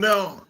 No.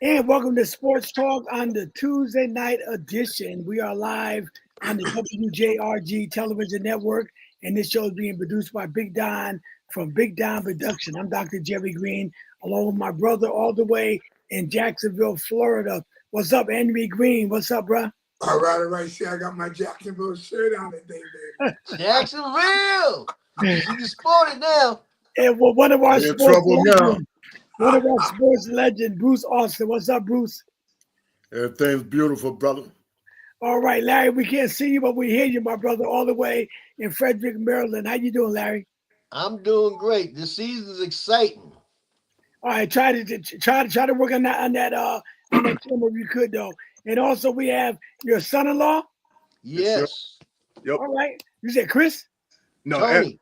And welcome to Sports Talk on the Tuesday night edition. We are live on the WJRG television network, and this show is being produced by Big Don from Big Don Production. I'm Dr. Jerry Green, along with my brother all the way in Jacksonville, Florida. What's up, Henry Green? What's up, bro? All right. See, I got my Jacksonville shirt on today, baby. Jacksonville! You sported now. And one of our You're in trouble now. One of our sports legend, Bruce Austin. What's up, Bruce? Everything's beautiful, brother. All right, Larry, we can't see you, but we hear you, my brother, all the way in Frederick, Maryland. How you doing, Larry? I'm doing great. This season's exciting. All right, try to work on that camera if you could, though. And also, we have your son-in-law. Yes. Yep. All right. You said Chris? No, Tony.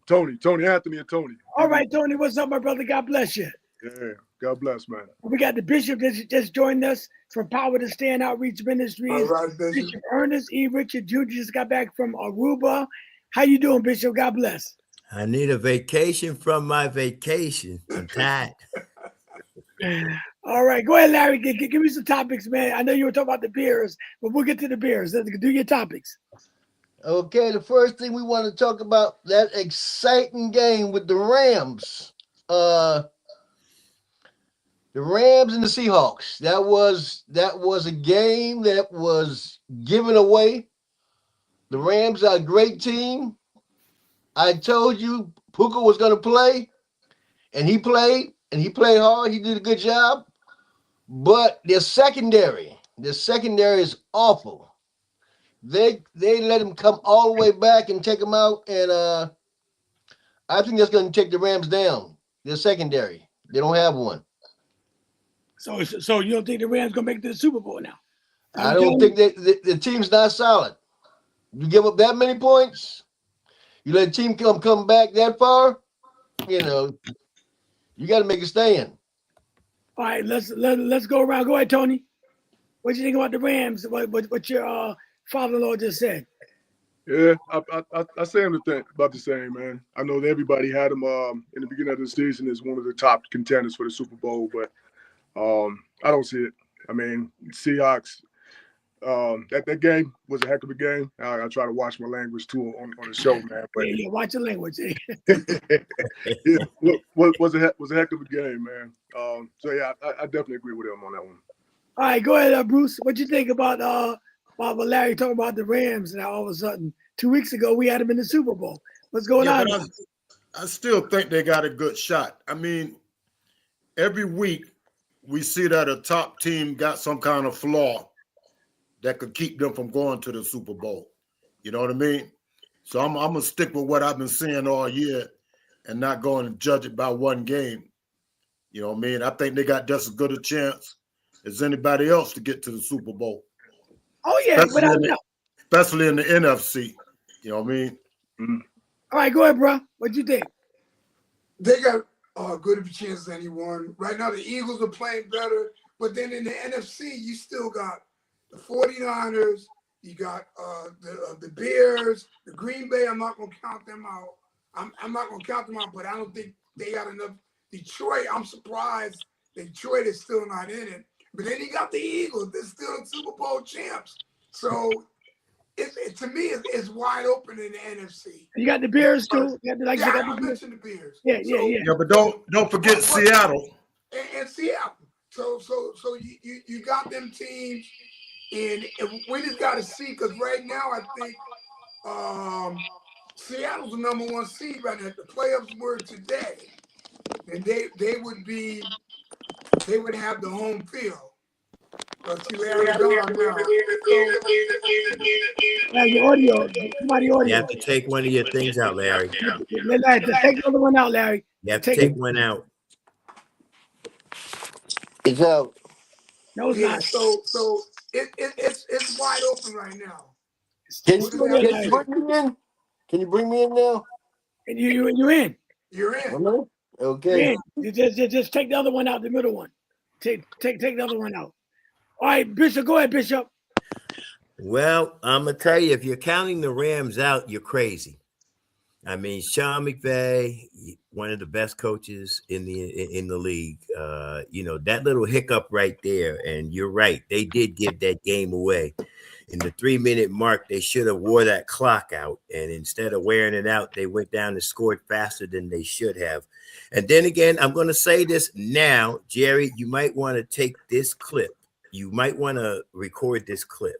Tony, Anthony and Tony. All right, Tony, what's up, my brother? God bless you. Yeah, God bless, man. We got the bishop that just joined us from Power to Stand Outreach Ministries. All right, Bishop. Bishop Ernest E. Richard Jr. just got back from Aruba. How you doing, Bishop? God bless. I need a vacation from my vacation. I'm tired. All right, go ahead, Larry. Give me some topics, man. I know you were talking about the Bears, but we'll get to the Bears. Let's do your topics. Okay, the first thing we want to talk about, that exciting game with the Rams. The Rams and the Seahawks. That was a game that was given away. The Rams are a great team. I told you Puka was going to play, and he played hard. He did a good job. But their secondary is awful. They let him come all the way back and take him out, and I think that's going to take the Rams down. Their secondary, they don't have one. So you don't think the Rams gonna make it to the Super Bowl now? I don't think the team's not solid. You give up that many points, you let a team come back that far, you got to make a stand. All right, let's go around. Go ahead, Tony. What do you think about the Rams? What your father-in-law just said? Yeah, I say about the same, man. I know that everybody had him in the beginning of the season as one of the top contenders for the Super Bowl, but I don't see it. I mean, Seahawks. That game was a heck of a game. I try to watch my language too on the show, man. But yeah, watch your language. yeah, was a heck of a game, man. So yeah, I definitely agree with him on that one. All right, go ahead, Bruce. What you think about Larry talking about the Rams? Now all of a sudden, 2 weeks ago we had them in the Super Bowl. What's going on? I still think they got a good shot. I mean, every week we see that a top team got some kind of flaw that could keep them from going to the Super Bowl. You know what I mean? So I'm gonna stick with what I've been seeing all year and not going and judge it by one game. You know what I mean? I think they got just as good a chance as anybody else to get to the Super Bowl. Oh yeah, especially without in a the, doubt. especially in the NFC. You know what I mean? All right, go ahead, bro. What you think? They got good of a chance as anyone. Right now, the Eagles are playing better, but then in the NFC, you still got the 49ers, you got the Bears, the Green Bay. I'm not going to count them out. I'm not going to count them out, but I don't think they got enough. Detroit, I'm surprised Detroit is still not in it. But then you got the Eagles. They're still Super Bowl champs. So to me, it's wide open in the NFC. You got the Bears too. You got the, like you Yeah, got I the Bears. mentioned the Bears. Yeah. Yeah, but don't forget Seattle. And Seattle. So you got them teams, and we just got to see, because right now I think Seattle's the number one seed right now. If the playoffs were today, then they would have the home field. See, Larry gone now. Now your audio. Somebody You audio. have to take one of your things out, Larry. Larry, take the other one out, Larry. You have to take one out. It's out. No, it's Yeah, not. so it's wide open right now. Can It's you still there, Larry. bring me in? Can you bring me in now? And you in. You're in. Hello? You're Okay. in. You just take the other one out, the middle one. Take the other one out. All right, Bishop, go ahead, Bishop. Well, I'm gonna tell you, if you're counting the Rams out, you're crazy. I mean, Sean McVay, one of the best coaches in the league. That little hiccup right there, and you're right, they did give that game away. In the 3-minute mark, they should have wore that clock out, and instead of wearing it out, they went down and scored faster than they should have. And then again, I'm going to say this now, Jerry, you might want to take this clip. You might want to record this clip,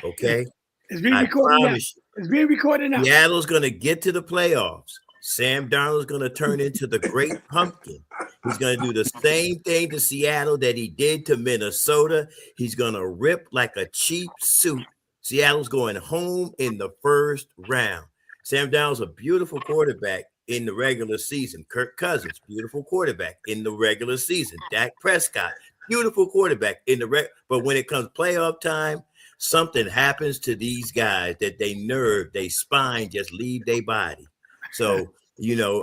okay? It's being I recorded now. promise you. It's being recorded now. Seattle's going to get to the playoffs. Sam Darnold's going to turn into the great pumpkin. He's going to do the same thing to Seattle that he did to Minnesota. He's going to rip like a cheap suit. Seattle's going home in the first round. Sam Darnold's a beautiful quarterback in the regular season. Kirk Cousins, beautiful quarterback in the regular season. Dak Prescott, beautiful quarterback in the but when it comes playoff time, something happens to these guys that they spine just leave their body. So,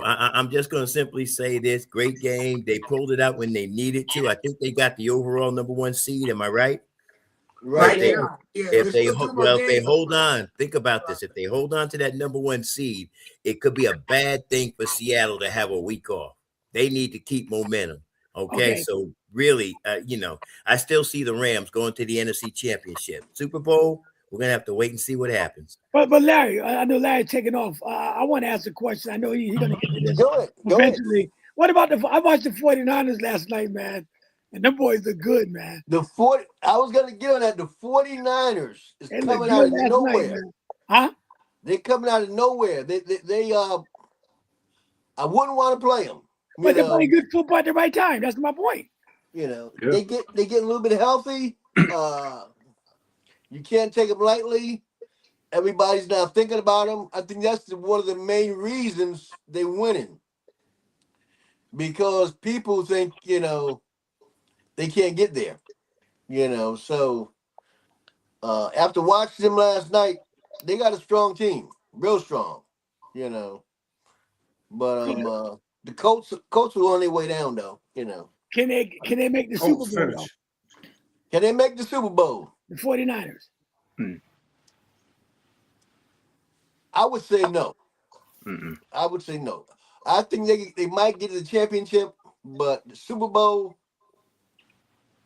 I'm just going to simply say this: great game. They pulled it out when they needed to. I think they got the overall number 1 seed. Am I right? Right If now. Yeah, if they there's still 2 more games. hold on, think about this. If they hold on to that number 1 seed, it could be a bad thing for Seattle to have a week off. They need to keep momentum. Okay. So really, I still see the Rams going to the NFC Championship. Super Bowl, we're gonna have to wait and see what happens. But Larry, I know Larry's taking off. I want to ask a question. I know he's going to get to this Go eventually. ahead. What about I watched the 49ers last night, man. And them boys are good, man. I was going to get on that. The 49ers is They look coming out good of last nowhere. night, man. Huh? They're coming out of nowhere. They I wouldn't want to play them. But they're playing good football at the right time. That's my point. They get a little bit healthy. You can't take them lightly. Everybody's now thinking about them. I think that's one of the main reasons they're winning. Because people think, they can't get there. So after watching them last night, they got a strong team. Real strong. But the Colts are on their way down though, Can they make the Super Bowl, though? Can they make the Super Bowl? The 49ers. I would say no. I would say no. I think they might get to the championship, but the Super Bowl,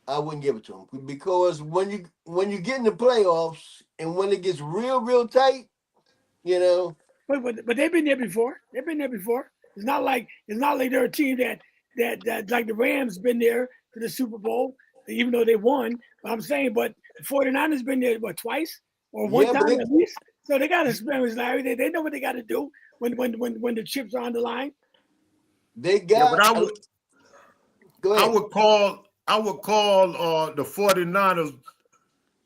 I wouldn't give it to them, because when you get in the playoffs and when it gets real tight, But they've been there before. It's not like they're a team that like the Rams been there to the Super Bowl, even though they won. But I'm saying, but the 49ers been there twice or one time at least. So they got experience, Larry. They know what they got to do when the chips are on the line. They got. But Go ahead. I would call the 49ers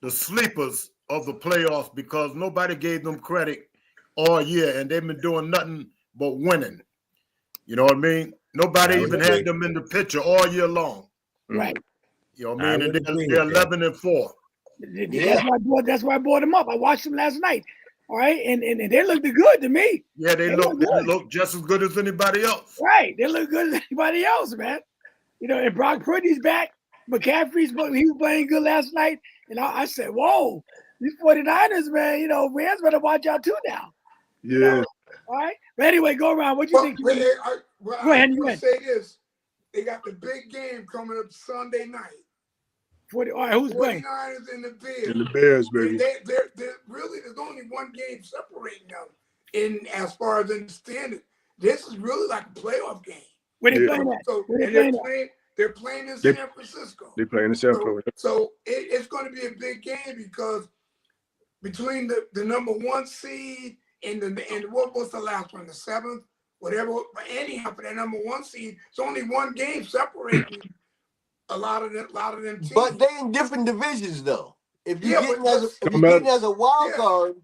the sleepers of the playoffs because nobody gave them credit all year, and they've been doing nothing but winning. You know what I mean? Nobody I would even agree. had them in the picture all year long. Right. You know what I I mean? And would agree they're with that. 11-4. Yeah. That's why I brought them up. I watched them last night. All right, and they looked good to me. Yeah, they look good. look just as good as anybody else. Right, they look good as anybody else, man. You know, and Brock Purdy's back. McCaffrey's he was playing good last night, and I said, "Whoa, these 49ers, man! You know, Rams better watch out too now." Yeah. You know? All right, but anyway, go around. What you think? Go ahead. Go ahead. I want to say this: they got the big game coming up Sunday night. All right, who's playing? 49ers and the Bears. And the Bears, baby. They're really, there's only one game separating them. In as far as understanding, this is really like a playoff game. Where they playing at? So they're playing in San Francisco. They playing in San Francisco. So it's going to be a big game because between the number 1 seed and what's the last one, the 7th, whatever. Anyhow, for that number 1 seed, it's only one game separating a lot of them teams. But they in different divisions though. If you're getting as a wild card.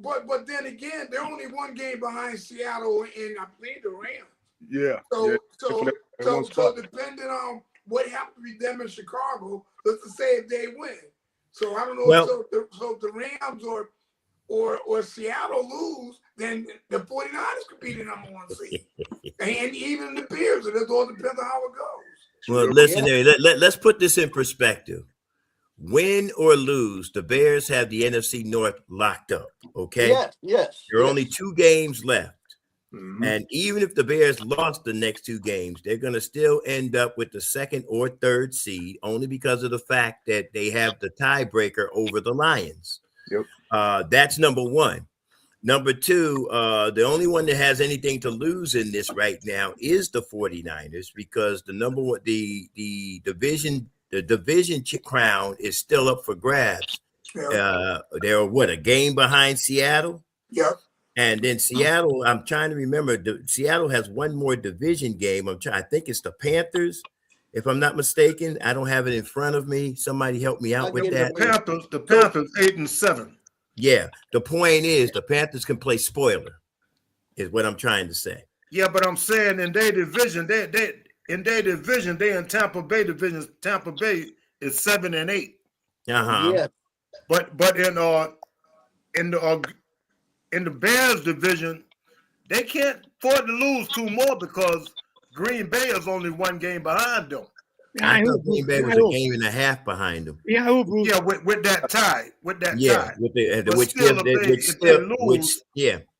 But then again, they're only one game behind Seattle and I believe the Rams. Yeah. So depending on what happens with them in Chicago, let's just say if they win. So I don't know. Well, so if the Rams or Seattle lose, then the 49ers could be the number 1 seed. And even the Bears. It all depends on how it goes. Well, listen, let's put this in perspective. Win or lose, the Bears have the NFC North locked up. Okay. Yes. There are only 2 games left. Mm-hmm. And even if the Bears lost the next 2 games, they're going to still end up with the 2nd or 3rd seed only because of the fact that they have the tiebreaker over the Lions. Yep. That's number 1. Number 2, the only one that has anything to lose in this right now is the 49ers because the number 1, the division crown is still up for grabs. Yeah. They're a game behind Seattle. Yep. And then Seattle, I'm trying to remember. Seattle has one more division game. I think it's the Panthers, if I'm not mistaken. I don't have it in front of me. Somebody help me out with that. The Panthers 8-7. Yeah. The point is the Panthers can play spoiler, is what I'm trying to say. Yeah, but I'm saying in their division, they in Tampa Bay division. Tampa Bay is 7-8. Yeah. But in the Bears division, they can't afford to lose 2 more because Green Bay is only 1 game behind them. I thought Green Bay was a game and a half behind them. Yeah, with that tie. Yeah,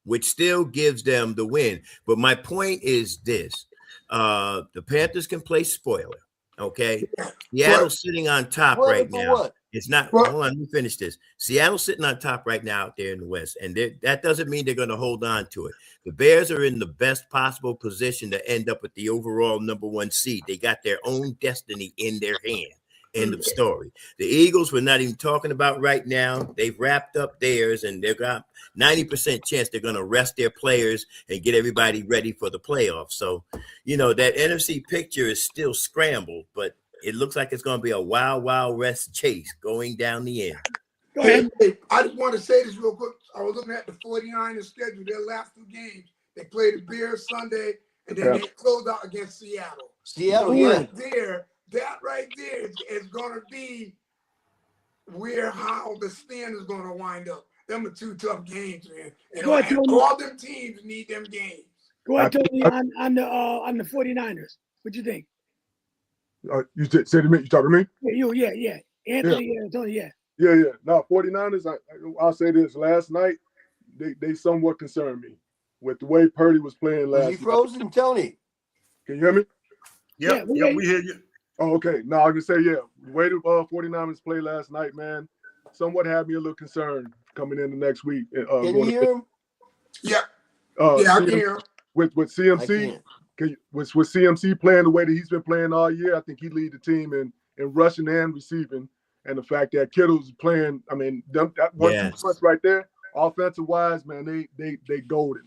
which still gives them the win. But my point is this: the Panthers can play spoiler. Okay, Seattle's sitting on top right now. What? It's not. Hold on, let me finish this. Seattle's sitting on top right now out there in the West, and that doesn't mean they're going to hold on to it. The Bears are in the best possible position to end up with the overall number 1 seed. They got their own destiny in their hand. End of story. The Eagles, we're not even talking about right now. They've wrapped up theirs, and they've got 90% chance they're going to rest their players and get everybody ready for the playoffs. So, that NFC picture is still scrambled, but it looks like it's going to be a wild, wild west chase going down the end. Go ahead. Hey, I just want to say this real quick. I was looking at the 49ers schedule, their last 2 games. They played the Bears Sunday, and then they closed out against Seattle. That right there is going to be how the stand is going to wind up. Them are 2 tough games, man. And all them teams need them games. Go ahead, Tony, on the 49ers. What you think? You said to me, you talking to me? Yeah. Anthony, Tony, Yeah. No, 49ers, I'll say this. Last night, they somewhat concerned me with the way Purdy was playing last night. Was he frozen, Tony? Can you hear me? Yep, we hear you. Oh, okay. No, I can say, the way the 49ers played last night, man, somewhat had me a little concerned coming into next week. Can you hear him? Yeah. I can hear him. With CMC, with CMC playing the way that he's been playing all year, I think he lead the team in rushing and receiving. And the fact that Kittle's playing, I mean, that 1-2 punch right there, offensive wise, man, they golden.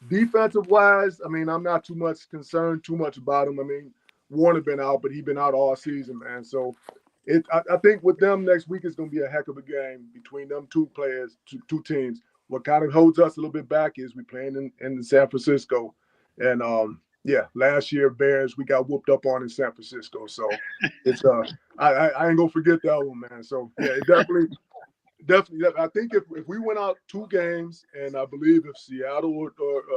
Defensive wise, I mean, I'm not too much concerned about him. I mean, Warner been out, but he's been out all season, man. So I think with them next week it's going to be a heck of a game between them two players, two teams. What kind of holds us a little bit back is we playing in San Francisco, and last year Bears we got whooped up on in San Francisco, so it's I ain't gonna forget that one, man. So yeah, it definitely. I think if we went out 2 games, and I believe if Seattle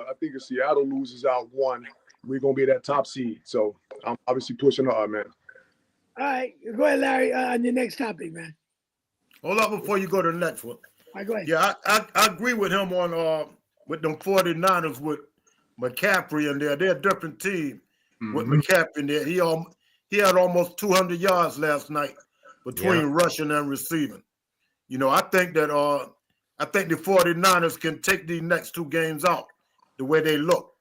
I think if Seattle loses out 1, we're gonna be that top seed. So I'm obviously pushing hard, man. All right, go ahead, Larry, on your next topic, man. Hold up before you go to the next one. All right, go ahead. Yeah, I agree with him on with them 49ers with McCaffrey in there. They're a different team with McCaffrey in there. He had almost 200 yards last night between rushing and receiving. You know, I think that the 49ers can take these next 2 games out the way they look.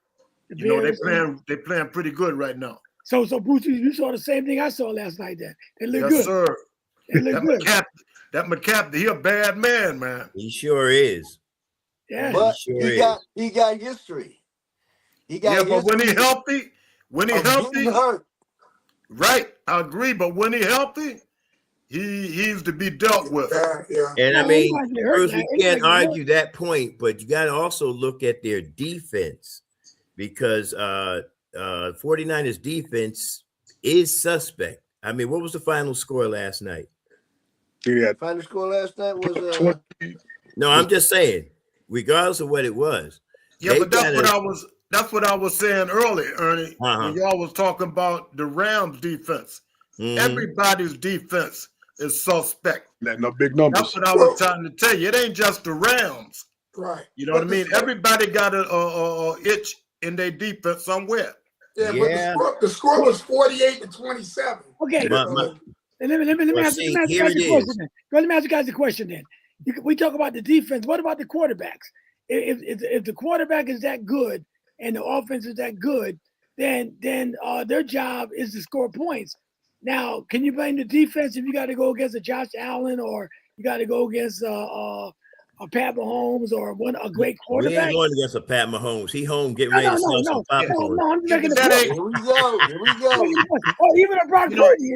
You know, they playing pretty good right now. So Bruce, you saw the same thing I saw last night. Then they look Yes, good. sir. They look good. That McCaffrey, he a bad man, man. He sure is. Yeah, But sure he got history. He got but when he healthy, getting hurt. right? I agree. But when he healthy, he's to be dealt with. Yeah. And I mean, Bruce, we Anybody can't get hurt. argue that point, but you got to also look at their defense because 49ers defense is suspect. I mean, what was the final score last night? Yeah, Final score last night was No, I'm just saying, regardless of what it was. Yeah, they but that's gotta- what I was saying earlier, Ernie. When y'all was talking about the Rams defense. Everybody's defense is suspect. letting up big numbers. That's what I was trying to tell you. It ain't just the Rams. Right. You know what I mean? Everybody got a itch in their defense somewhere. Yeah, Yeah. but the score was 48-27. Okay. And let me ask you guys a question then. Let me ask you guys a question then. We talk about the defense. What about the quarterbacks? If the quarterback is that good and the offense is that good, then their job is to score points. Now, can you blame the defense if you got to go against a Josh Allen or you got to go against a Pat Mahomes or a great quarterback? We ain't going against a Pat Mahomes. He home getting ready to sell some popcorn. No, I'm making a point. Here we go. Oh, even a Brock Purdy.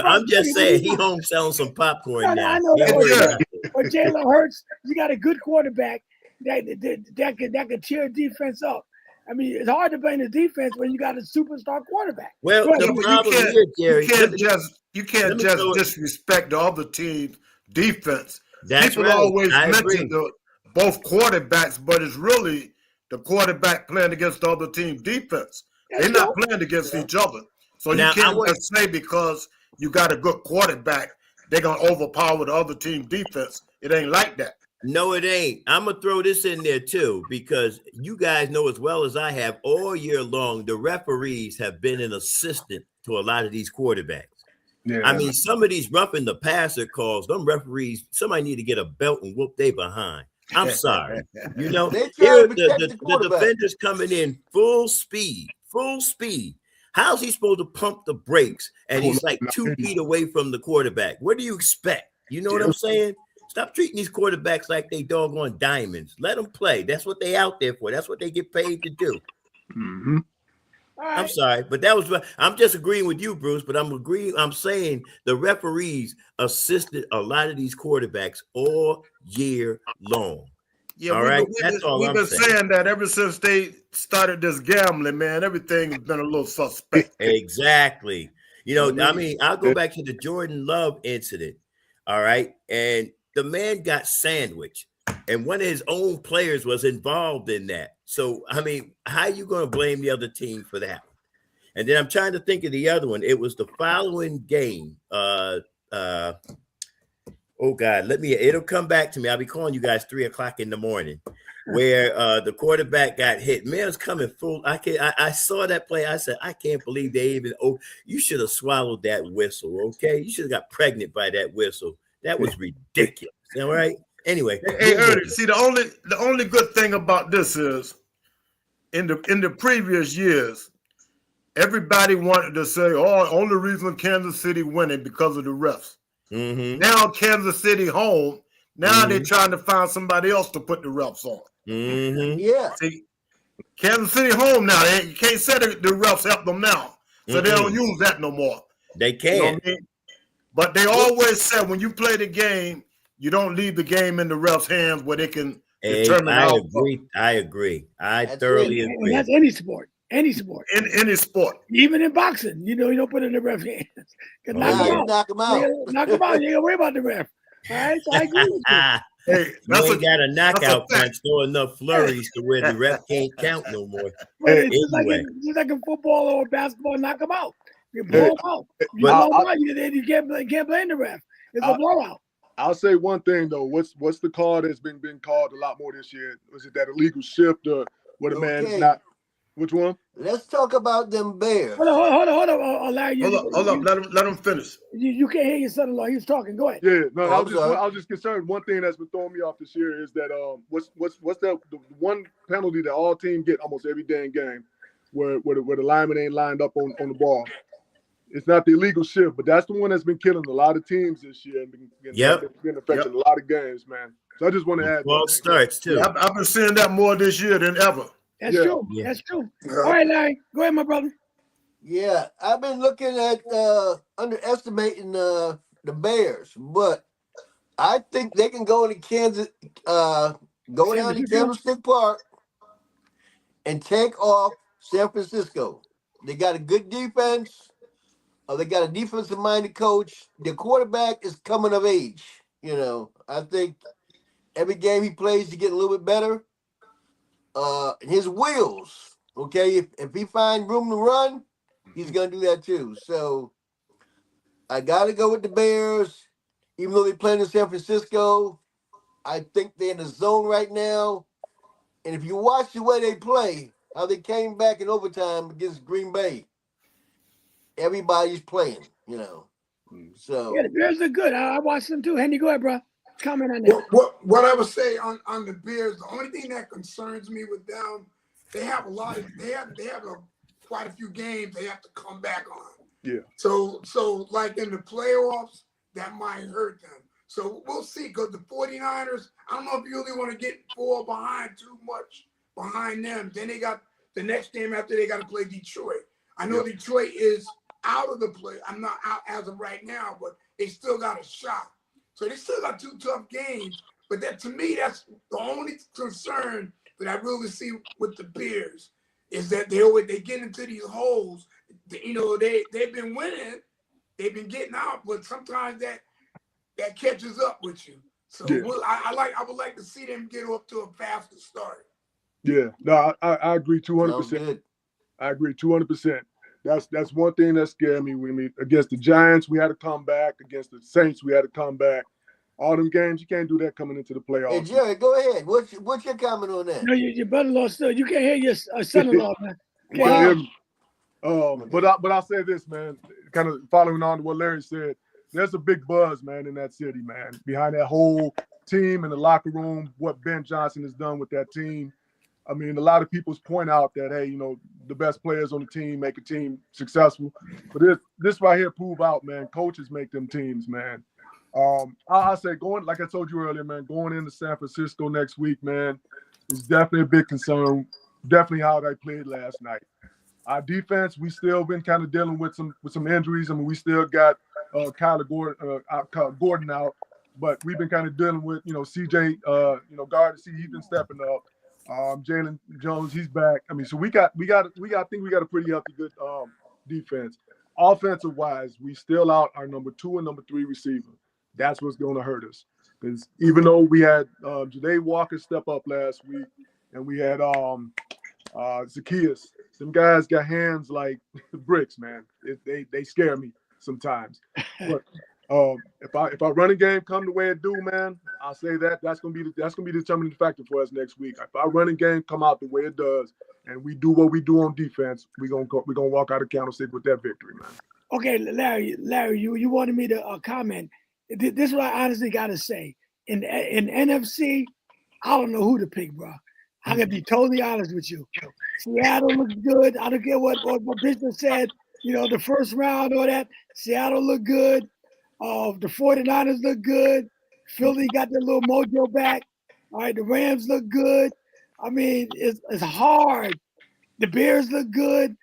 I'm just saying he home selling some popcorn now. I know Can't worry about it. that. But Jalen Hurts, you got a good quarterback that could tear defense up. I mean, it's hard to blame the defense when you got a superstar quarterback. Well, the problem here, Jerry, you can't just disrespect the other team's defense. That's People right. always I mention agree. both quarterbacks, but it's really the quarterback playing against the other team's defense. They're not playing against each other. So Now, you can't just say because you got a good quarterback, they're going to overpower the other team's defense. It ain't like that. No, it ain't. I'm going to throw this in there too, because you guys know as well as I have all year long, the referees have been an assistant to a lot of these quarterbacks. Yeah. I mean, some of these roughing the passer calls, them referees, somebody need to get a belt and whoop they behind. I'm sorry. You know, They here try to protect the defender's coming in full speed. How's he supposed to pump the brakes? And he's like 2 feet away from the quarterback. What do you expect? You know what I'm saying? Stop treating these quarterbacks like they doggone diamonds. Let them play. That's what they out there for. That's what they get paid to do. Mm-hmm. Right. I'm sorry, but I'm just agreeing with you, Bruce. But I'm saying the referees assisted a lot of these quarterbacks all year long. Yeah, all right. That's all we've I'm been saying that ever since they started this gambling, man. Everything has been a little suspect. Exactly. You know, I mean, I'll go back to the Jordan Love incident. All right, and the man got sandwiched, and one of his own players was involved in that. So, I mean, how are you going to blame the other team for that? And then I'm trying to think of the other one. It was the following game. Oh God, it'll come back to me. I'll be calling you guys 3:00 in the morning, where the quarterback got hit. Man, it's coming full. I saw that play. I said, I can't believe they even. Oh, you should have swallowed that whistle. Okay, you should have got pregnant by that whistle. That was ridiculous. All right. Anyway, hey Ernie, see the only good thing about this is in the previous years, everybody wanted to say, "Oh, only reason Kansas City winning because of the refs." Mm-hmm. Now Kansas City home. Now they're trying to find somebody else to put the refs on. Mm-hmm. Yeah. See, Kansas City home now. You can't say the refs help them now, so they don't use that no more. They can. You know what I mean? But they always said when you play the game, you don't leave the game in the ref's hands where they can determine I how. agree. I agree. I That's thoroughly it. And agree. that's any sport. Any sport. In any sport. Even in boxing, you don't put it in the ref hands. Oh, Knock him yeah. out. Knock him out. Knock him out. You ain't gonna worry about the ref. All right, so I agree with you. Hey, You that's ain't got a knockout fact. punch, throw enough flurries to where the ref can't count no more. But Hey, it's Anyway. just like in football or basketball, knock him out. You Hey, blow him out. You but- blow him out. You can't blame the ref. It's a blowout. I'll say one thing though. What's the call that's been called a lot more this year? Was it that illegal shift or what a man is Okay. not? Which one? Let's talk about them Bears. Hold on, Larry. Hold up. Let him finish. You can't hear your son-in-law. He was talking. Go ahead. Yeah, no, Oh, I'm sorry. I was just concerned. One thing that's been throwing me off this year is that what's that the one penalty that all teams get almost every dang game, where the lineman ain't lined up on the ball. It's not the illegal shift, but that's the one that's been killing a lot of teams this year and been affecting a lot of games, man. So I just want to add False that. starts too. I've been seeing that more this year than ever. That's Yeah. true. Yeah. That's true. All right, Larry. Go ahead, my brother. Yeah, I've been looking at underestimating the Bears, but I think they can go into Kansas, go San down to Francisco? Candlestick Park and take off San Francisco. They got a good defense. They got a defensive-minded coach. Their quarterback is coming of age. I think every game he plays, he get a little bit better. His wheels, okay, if he find room to run, he's gonna do that too. So I gotta go with the Bears, even though they're playing in San Francisco. I think they're in the zone right now. And if you watch the way they play, how they came back in overtime against Green Bay, everybody's playing, So Yeah, the Bears are good. I watched them too. Henry, go ahead, bro. Comment on that. What I would say on the Bears, the only thing that concerns me with them, they have quite a few games they have to come back on. Yeah. So like in the playoffs, that might hurt them. So we'll see. Because the 49ers, I don't know if you really want to get too much behind them. Then they got the next game after they got to play Detroit. I know Detroit is out of the play. I'm not out as of right now, but they still got a shot. So they still got two tough games. But that, to me, that's the only concern that I really see with the Bears is that they get into these holes. They've been winning, they've been getting out, but sometimes that catches up with you. So I would like to see them get off to a faster start. Yeah, no, I agree sounds 200%. good. I agree 200%. That's one thing that scared me. Against the Giants, we had to come back. Against the Saints, we had to come back. All them games, you can't do that coming into the Hey playoffs. Jerry, go ahead. What's your comment on that? No, your brother-in-law still. You can't hear your son-in-law, man. You can't hear me. But I'll say this, man. Kind of following on to what Larry said, there's a big buzz, man, in that city, man. Behind that whole team in the locker room, what Ben Johnson has done with that team. I mean, a lot of people point out that, hey, the best players on the team make a team successful. But this right here prove out, man. Coaches make them teams, man. I say like I told you earlier, man, going into San Francisco next week, man, is definitely a big concern. Definitely how they played last night. Our defense, we still been kind of dealing with some injuries. I mean, we still got Gordon out, but we've been kind of dealing with CJ, guard. See, he's been stepping up. Jalen Jones, he's back. I mean, so I think we got a pretty healthy, good defense. Offensive wise, we still out our number 2 and number 3 receiver. That's what's going to hurt us. Because even though we had Janae Walker step up last week, and we had Zacchaeus, them guys got hands like bricks, man. They scare me sometimes. But if our running game come the way it do, man, I'll say that's gonna be the determining factor for us next week. If our running game come out the way it does, and we do what we do on defense, we're gonna walk out of Candlestick with that victory, man. Okay, Larry, you wanted me to comment. This is what I honestly got to say. In NFC, I don't know who to pick, bro. I'm going to be totally honest with you. Seattle looks good. I don't care what Bishop said, the first round or that. Seattle look good. The 49ers look good. Philly got their little mojo back. All right, the Rams look good. I mean, it's hard. The Bears look good.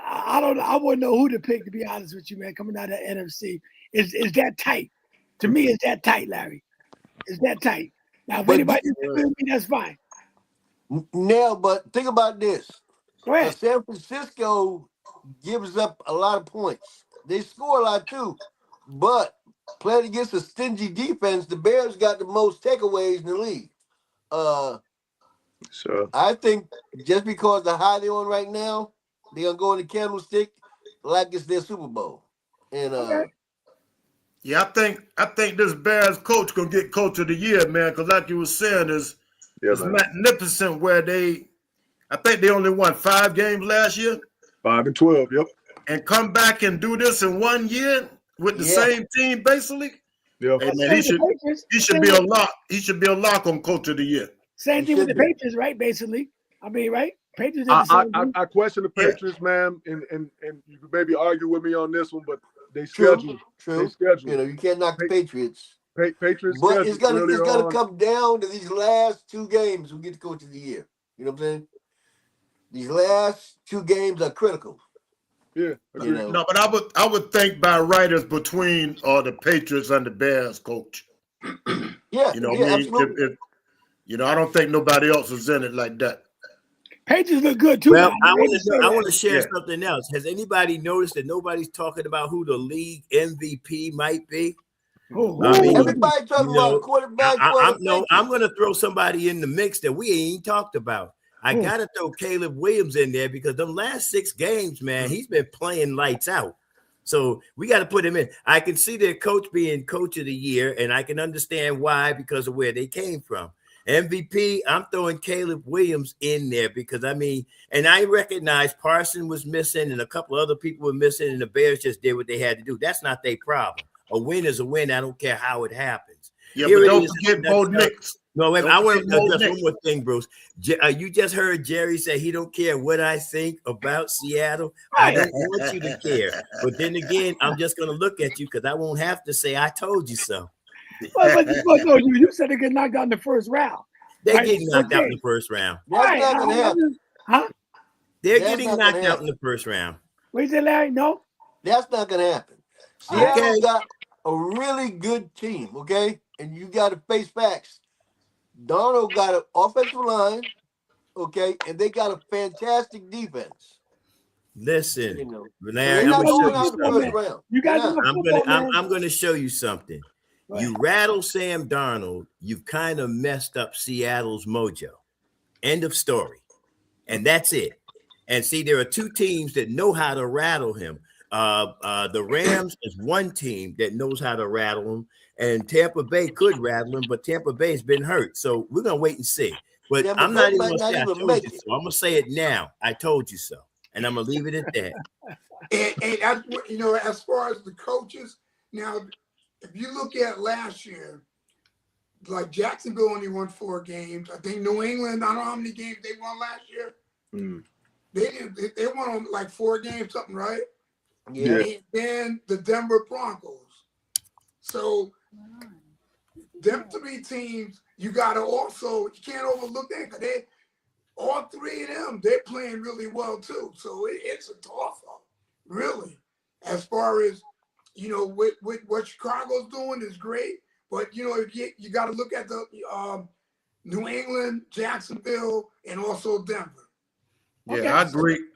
I don't know. I wouldn't know who to pick, to be honest with you, man, coming out of the NFC. is that tight. To me, it's that tight, Larry. It's that tight. Now, if But anybody disagrees with me, that's fine. Now, but think about this. Go ahead. San Francisco gives up a lot of points. They score a lot too, but playing against a stingy defense, the Bears got the most takeaways in the league. So I think just because the high they're on right now, they're gonna go in the candlestick like it's their Super Bowl. And Okay. Yeah, I think this Bears coach gonna get coach of the year, man. Because like you were saying, it's man. magnificent where I think they only won 5 games last year, 5-12. Yep. and come back and do this in 1 year with the same team, basically. Yeah. Hey man, he should be a lock. He should be a lock on coach of the year. Same thing with the Patriots, right? Basically, I mean, right? Patriots did the same thing. I question the Patriots, man, and you could maybe argue with me on this one, but they schedule. True. They schedule. You know, you can't knock the Patriots. Patriots, but it's gonna come down to these last 2 games who get the coach of the year. You know what I'm saying? These last 2 games are critical. Yeah. You know? No, but I would think by right is between the Patriots and the Bears coach. Yeah. You know, yeah, I mean, absolutely. I don't think nobody else is in it like that. Patriots look good too. Well, man. I want to share something else. Has anybody noticed that nobody's talking about who the league MVP might be? I mean, everybody talking about quarterback. I'm going to throw somebody in the mix that we ain't talked about. I got to throw Caleb Williams in there because them last 6 games, man, he's been playing lights out. So we got to put him in. I can see their coach being coach of the year, and I can understand why because of where they came from. MVP, I'm throwing Caleb Williams in there because, I mean, and I recognize Parson was missing and a couple other people were missing, and the Bears just did what they had to do. That's not their problem. A win is a win. I don't care how it happens. Yeah, but don't forget Bo Nix. No, wait, I want to address one more thing, Bruce. You just heard Jerry say he don't care what I think about Seattle. I don't want you to care. But then again, I'm just going to look at you because I won't have to say I told you so. But you said they get knocked out in the first round. They're getting knocked out in the first round. That's not going to happen. Huh? They're getting knocked out in the first round. What you say, Larry? No? That's not going to happen. Seattle got a really good team, okay? And you got to face facts. Darnold got an offensive line, okay, and they got a fantastic defense. Listen, Larry, I'm going to show you something. You rattle Sam Darnold, you've kind of messed up Seattle's mojo. End of story. And that's it. And see, there are 2 teams that know how to rattle him. The Rams is one team that knows how to rattle him, and Tampa Bay could rattle him, but Tampa Bay's been hurt. So we're going to wait and see. But I'm not even going to say I told you so. I'm going to say it now. I told you so. And I'm going to leave it at that. And as far as the coaches, now, if you look at last year, like Jacksonville only won 4 games. I think New England, I don't know how many games they won last year. They won on like 4 games, something, right? Yeah. And then the Denver Broncos. So them 3 teams, you can't overlook that because all 3 of them, they're playing really well too. So it's a toss-up, really. As far as, with what Chicago's doing is great, but you got to look at the New England, Jacksonville, and also Denver. Yeah, okay.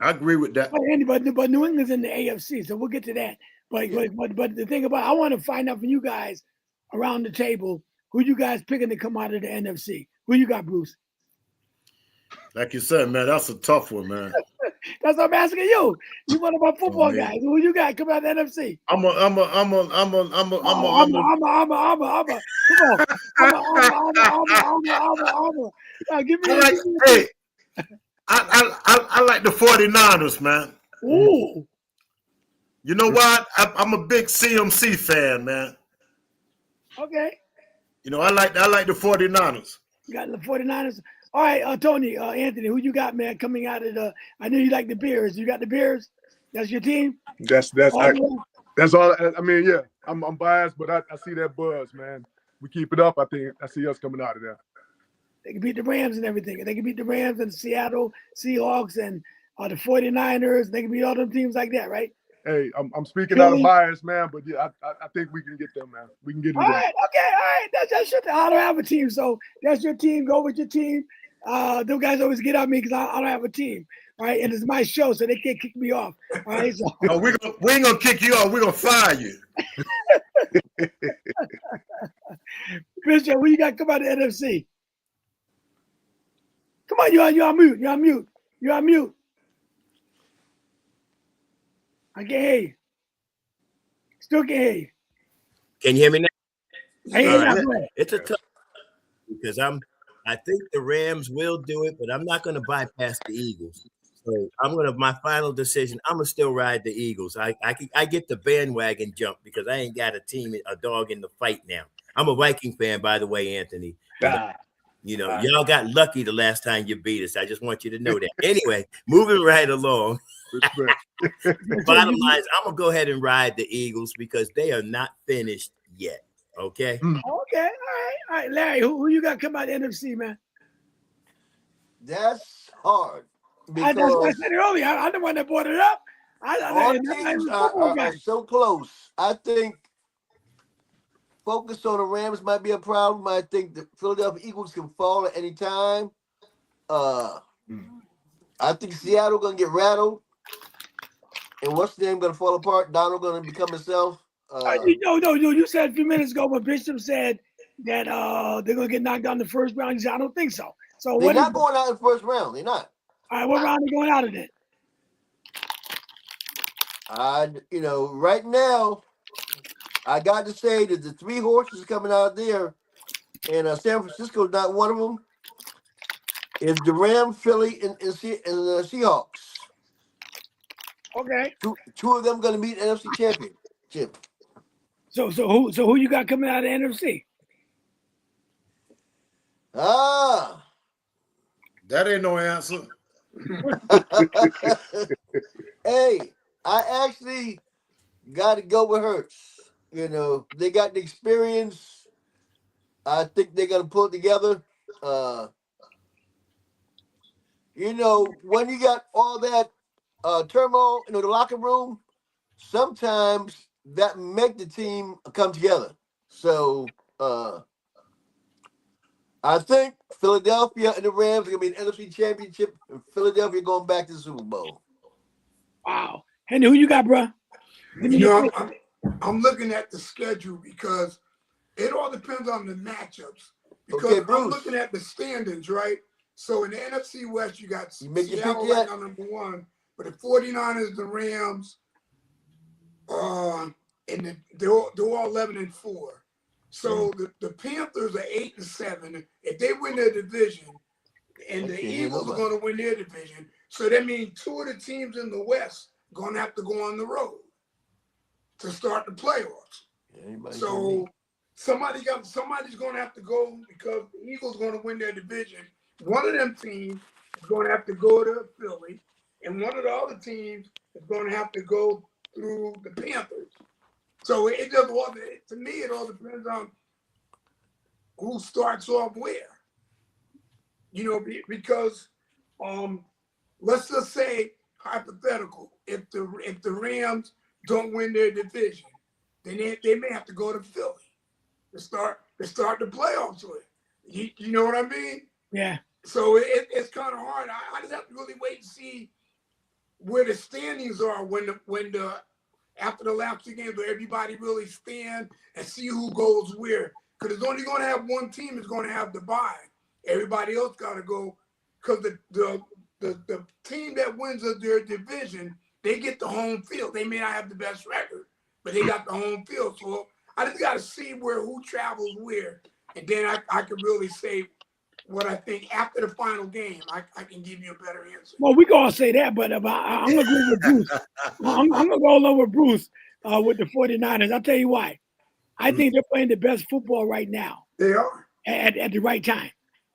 I agree with that. But New England's in the AFC, so we'll get to that. But the thing about I want to find out from you guys around the table who you guys picking to come out of the NFC. Who you got, Bruce? Like you said, man, that's a tough one, man. That's what I'm asking you. You one of my football guys. Who you got coming out of the NFC? I'm a. Give me. Hey, I like the 49ers, man. Ooh. You know what? I'm a big CMC fan, man. Okay. I like the 49ers. You got the 49ers. All right, Tony, Anthony, who you got, man, coming out of the – I know you like the Bears. You got the Bears? That's your team? That's all. I mean, yeah, I'm biased, but I see that buzz, man. We keep it up. I think I see us coming out of there. They can beat the Rams and everything. They can beat the Rams and the Seattle Seahawks and the 49ers. They can beat all them teams like that, right? Hey, I'm speaking out of Philly? bias, man, but yeah, I think we can get them, man. We can get them. All right, okay, all right. That's your. I don't have a team, so that's your team. Go with your team. Those guys always get on me because I don't have a team, right? And it's my show, so they can't kick me off. All right, so No, we ain't gonna kick you off. We're gonna fire you. Christian, what you got? Come out of the NFC. Come on, you're on mute. You're on mute. You're on mute. I can't hear you. Still can't hear you. Can you hear me now? I hear you now. All right. Go ahead. It's a tough because I think the Rams will do it, but I'm not going to bypass the Eagles. So my final decision. I'm gonna still ride the Eagles. I get the bandwagon jump because I ain't got a dog in the fight now. I'm a Viking fan, by the way, Anthony. You know, y'all got lucky the last time you beat us. I just want you to know that. Anyway, moving right along. Bottom line is, I'm gonna go ahead and ride the Eagles because they are not finished yet. Okay. Okay. All right. Larry, who you got come out of the NFC, man? That's hard. That's what I said earlier. I'm the one that brought it up. All teams are so close. I think focus on the Rams might be a problem. I think the Philadelphia Eagles can fall at any time. I think Seattle gonna get rattled. And what's the name gonna fall apart? Donald gonna become himself. No. You said a few minutes ago when Bishop said that they're gonna get knocked out in the first round. You said, I don't think so. So they're not going out in the first round. They're not. All right, what round are they going out of then? Right now, I got to say that the three horses coming out there, and San Francisco is not one of them. Is the Rams, Philly, and the Seahawks. Okay. Two of them going to meet NFC Championship. So who you got coming out of the NFC? That ain't no answer. Hey, I actually got to go with Hurts. They got the experience. I think they're going to pull it together. When you got all that turmoil in the locker room, sometimes that make the team come together. So I think Philadelphia and the Rams are going to be an NFC Championship, and Philadelphia going back to the Super Bowl. Wow. And who you got, bro? I'm looking at the schedule because it all depends on the matchups. Because Okay, Bruce. I'm looking at the standings, right? So in the NFC West, you got Seattle right now number one, but the 49ers, the Rams, and they're all 11-4. So the Panthers are 8-7. If they win their division, and the Eagles are going to win their division, so that means two of the teams in the West are going to have to go on the road to start the playoffs. So somebody's going to have to go because the Eagles are going to win their division. One of them teams is going to have to go to Philly, and one of the other teams is going to have to go through the Panthers. So it just to me, it all depends on who starts off where. Because let's just say hypothetical, if the Rams don't win their division, then they may have to go to Philly to start the playoffs with. You know what I mean? Yeah. So it's kind of hard. I just have to really wait and see where the standings are when the after the last two games where everybody really stand and see who goes where. Because it's only going to have one team is going to have the bye. Everybody else got to go because the team that wins their division, they get the home field. They may not have the best record, but they got the home field. So I just got to see who travels where. And then I can really say what I think after the final game. I can give you a better answer. Well, we can all say that, but I'm going to go with Bruce. I'm going to go along with Bruce with the 49ers. I'll tell you why. I think they're playing the best football right now. They are. At the right time.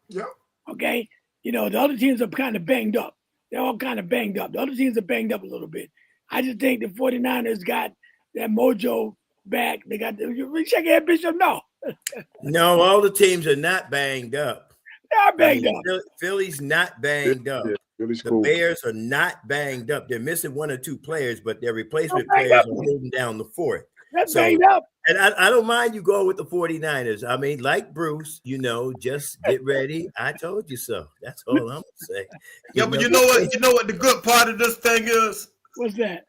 Yep. Okay? The other teams are kind of banged up. They're all kind of banged up. The other teams are banged up a little bit. I just think the 49ers got that mojo back. They got the shake your head, Bishop. No, all the teams are not banged up. They are banged up. Philly's not banged up. Philly's The cool. Bears are not banged up. They're missing one or two players, but their replacement They're banged players up. are holding down the fort. That's So, banged up. and I don't mind you going with the 49ers. I mean, like Bruce, just get ready. I told you so. That's all I'm gonna say. Yeah, but you know what? You know what the good part of this thing is? What's that?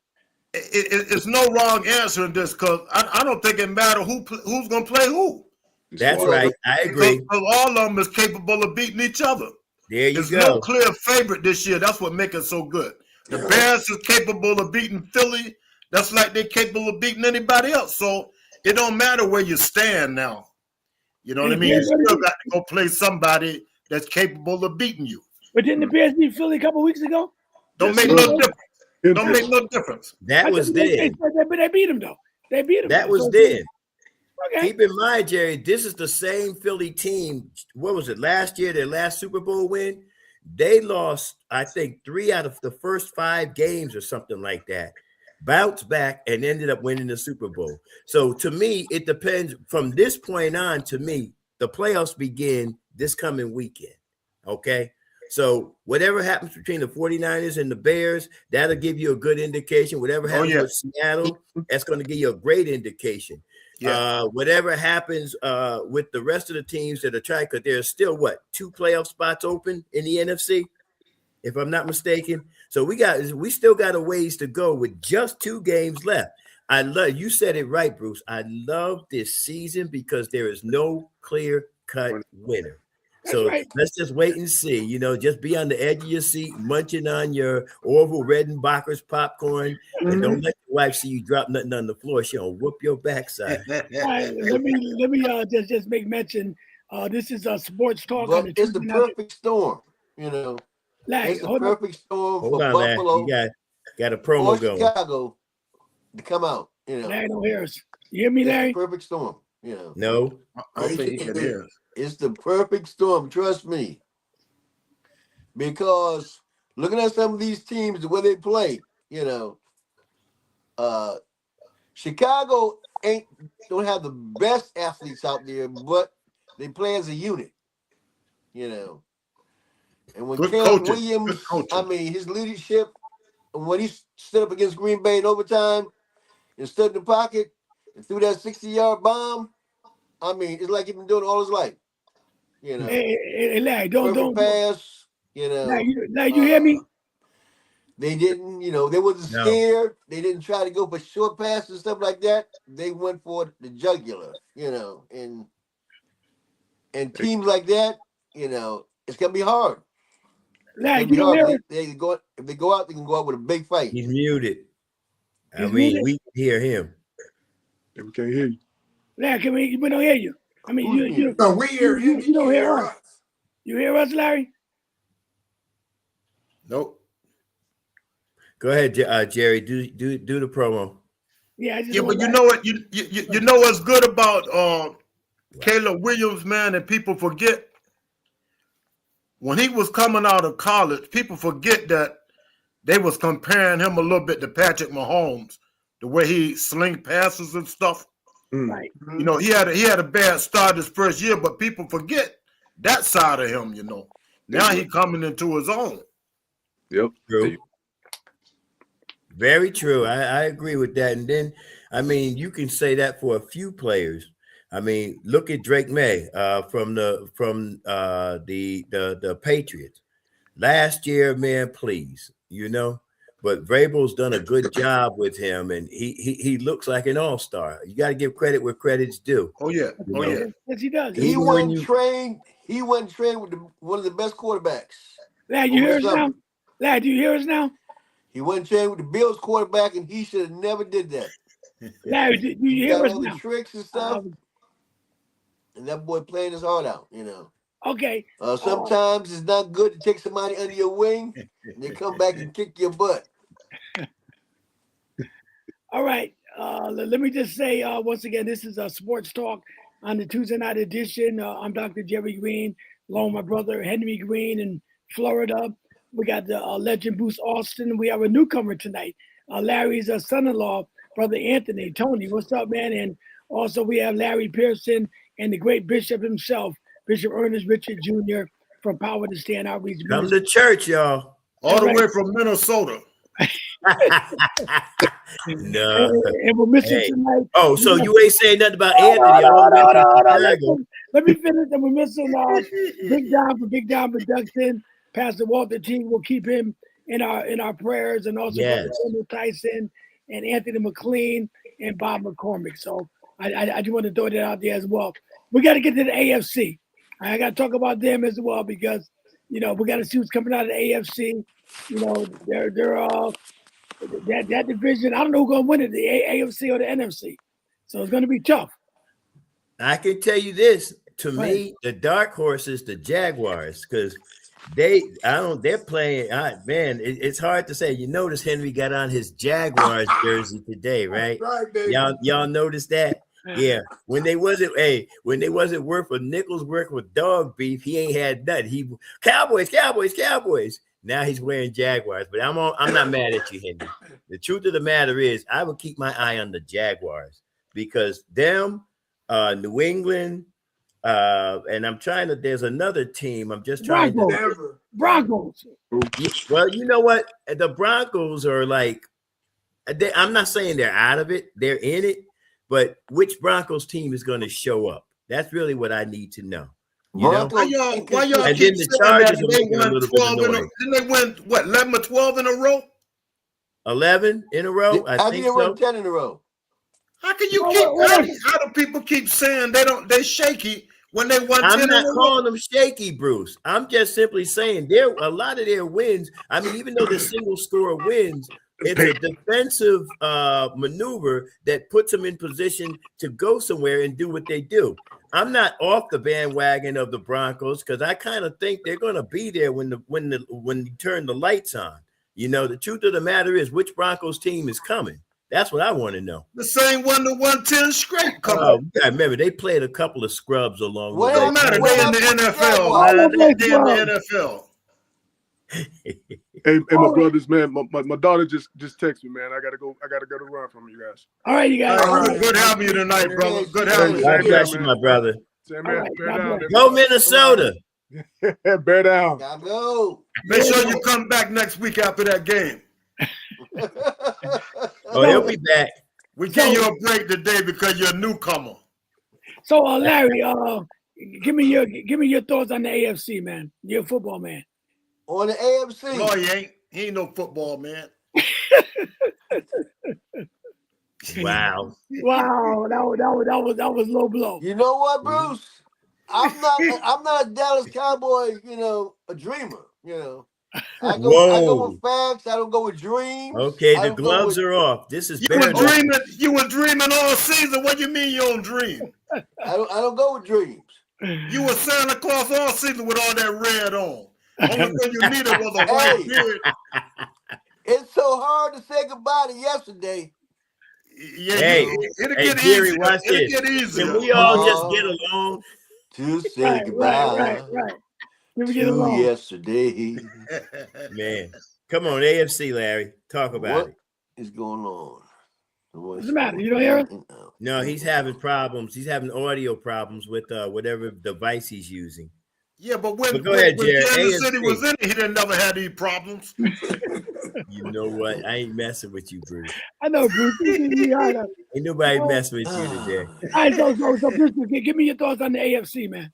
It's no wrong answer in this because I don't think it matters who's going to play who. That's right. I agree. Because all of them is capable of beating each other. There you There's go. no clear favorite this year. That's what makes it so good. The Bears is capable of beating Philly. That's like they're capable of beating anybody else. So it don't matter where you stand now. You know what I mean? You still got to go play somebody that's capable of beating you. But didn't the Bears beat Philly a couple weeks ago? Don't make no difference. Don't make no difference. That was then. But they beat him though. They beat him. That was then. Okay. Keep in mind, Jerry, this is the same Philly team. What was it? Last year, their last Super Bowl win, they lost, I think, 3 out of the first 5 games or something like that. Bounced back and ended up winning the Super Bowl. So to me, it depends. From this point on, to me, the playoffs begin this coming weekend. Okay? So whatever happens between the 49ers and the Bears, that'll give you a good indication. Whatever happens with Seattle, that's going to give you a great indication. Yeah. Whatever happens with the rest of the teams that are trying, because there's still 2 playoff spots open in the NFC, if I'm not mistaken. So we still got a ways to go with just 2 games left. You said it right, Bruce. I love this season because there is no clear-cut winner. So let's just wait and see. Just be on the edge of your seat, munching on your Orville Redenbacher's popcorn, and don't let your wife see you drop nothing on the floor. She'll whoop your backside. All right, let me just make mention. This is a sports talk. But it's the perfect storm, Larry, it's the perfect storm for Buffalo. Larry. You got a promo going. Chicago to come out. Larry don't hear us. You hear me, Larry? It's the perfect storm. No. I don't think he can hear. It's the perfect storm, trust me. Because looking at some of these teams, the way they play, Chicago don't have the best athletes out there, but they play as a unit, And when Caleb Williams, his leadership, when he stood up against Green Bay in overtime and stood in the pocket and threw that 60-yard bomb, it's like he's been doing it all his life. Hey, Larry, don't pass. Larry, you hear me? They didn't, they wasn't scared. They didn't try to go for short passes and stuff like that. They went for the jugular, and teams like that, it's gonna be hard. Larry, you don't hear us? If they go out, they can go out with a big fight. He's muted. Muted? We hear him. Yeah, we can't hear you. Larry, we don't hear you. we hear him. You don't hear us. You hear us, Larry? Nope. Go ahead, Jerry. Do the promo. Yeah, but you know what? You know what's good about Caleb Williams, man, and people forget when he was coming out of college. People forget that they was comparing him a little bit to Patrick Mahomes, the way he sling passes and stuff. Right. He had a bad start his first year, but people forget that side of him. Now he coming into his own. Yep. True. Very true. I agree with that. And then, you can say that for a few players. Look at Drake May from the Patriots. Last year, man, please, but Vrabel's done a good job with him, and he looks like an all-star. You got to give credit where credit's due. Oh yeah. Yes, he does. He went trained with one of the best quarterbacks. Larry, you hear us now? Larry, do you hear us now? He went trained with the Bills quarterback, and he should have never did that. Larry, do you hear us all now? the tricks and stuff, and that boy playing his heart out. Okay. Sometimes it's not good to take somebody under your wing and they come back and kick your butt. All right. Let me just say once again, this is a sports talk on the Tuesday night edition. I'm Dr. Jerry Green, along with my brother Henry Green in Florida. We got the legend Bruce Austin. We have a newcomer tonight. Larry's son-in-law, Brother Anthony. Tony, what's up, man? And also we have Larry Pearson and the great bishop himself, Bishop Ernest Richard Jr. from Power to Stand Outreach. Come to church, y'all. All the way from Minnesota. No. And we're missing Hey. tonight. Oh, so you ain't saying nothing about Anthony all the way from Chicago. Let me finish. And we're missing Big Don for Big Don Production. Pastor Walter T. will keep him in our prayers, and also Yes. Samuel Tyson and Anthony McLean and Bob McCormick. So I just want to throw that out there as well. We got to get to the AFC. I got to talk about them as well because we got to see what's coming out of the AFC. They're that division. I don't know who's going to win it, the AFC or the NFC. So it's going to be tough. I can tell you this. To me, the dark horse is the Jaguars because they're playing. Man, it's hard to say. You notice Henry got on his Jaguars jersey today, right? Right, baby. Y'all noticed that? Yeah. When they wasn't worth a nickel's worth with dog beef, he ain't had nothing. He Cowboys. Now he's wearing Jaguars, but I'm not mad at you, Henry. The truth of the matter is, I would keep my eye on the Jaguars because them, New England, and I'm trying to. There's another team. I'm just trying to. Broncos. Well, you know what? The Broncos are like. I'm not saying they're out of it. They're in it, but which Broncos team is going to show up? That's really what I need to know. Why y'all and then the Chargers are making a little bit of noise. Didn't they win, 11 or 12 in a row? 11 in a row? I think so. Win 10 in a row. How can you how do people keep saying they shaky when they won 10 I'm in a row? not calling them shaky, Bruce. I'm just simply saying a lot of their wins. I mean, even though they're single score wins, it's a defensive maneuver that puts them in position to go somewhere and do what they do. I'm not off the bandwagon of the Broncos because I kind of think they're going to be there when you turn the lights on. The truth of the matter is, which Broncos team is coming? That's what I want to know. The same one that won 10 straight. I remember they played a couple of scrubs along the way. It don't matter. They're in the NFL, man. They're in the NFL. Hey, my brothers, man. My daughter just texted me, man. I gotta go to run from you guys. All right, you guys. Good having you tonight, brother. Good having you. God bless you, my brother. Same man. Bear down. Go Minnesota. Bear down. Gotta go. Make sure you come back next week after that game. Oh, he'll be back. We give you a break today because you're a newcomer. So, Larry, give me your thoughts on the AFC, man. You're a football man. On the AFC. No, he ain't. He ain't no football man. Wow. That was low blow. You know what, Bruce? I'm not a Dallas Cowboy, a dreamer, I go with facts, I don't go with dreams. Okay, the gloves are off. This is you were dreaming all season. What do you mean you don't dream? I don't go with dreams. You were Santa Claus all season with all that red on. Only thing you needed was a white beard. It's so hard to say goodbye to yesterday. Yeah, it'll get Jerry, easier. watch It'll this. get easier. Can we all just get along? To say goodbye. Right. Can we get along? Yesterday. Man, come on, AFC, Larry. Talk about it. What is going on? What's the matter? You don't hear it? No, he's having problems. He's having audio problems with whatever device he's using. Yeah, but when Jared. Kansas City was in it, he didn't never have these problems. You know what? I ain't messing with you, Bruce. I know, Bruce. Ain't nobody messing with you today. All right, so Bruce, give me your thoughts on the AFC, man.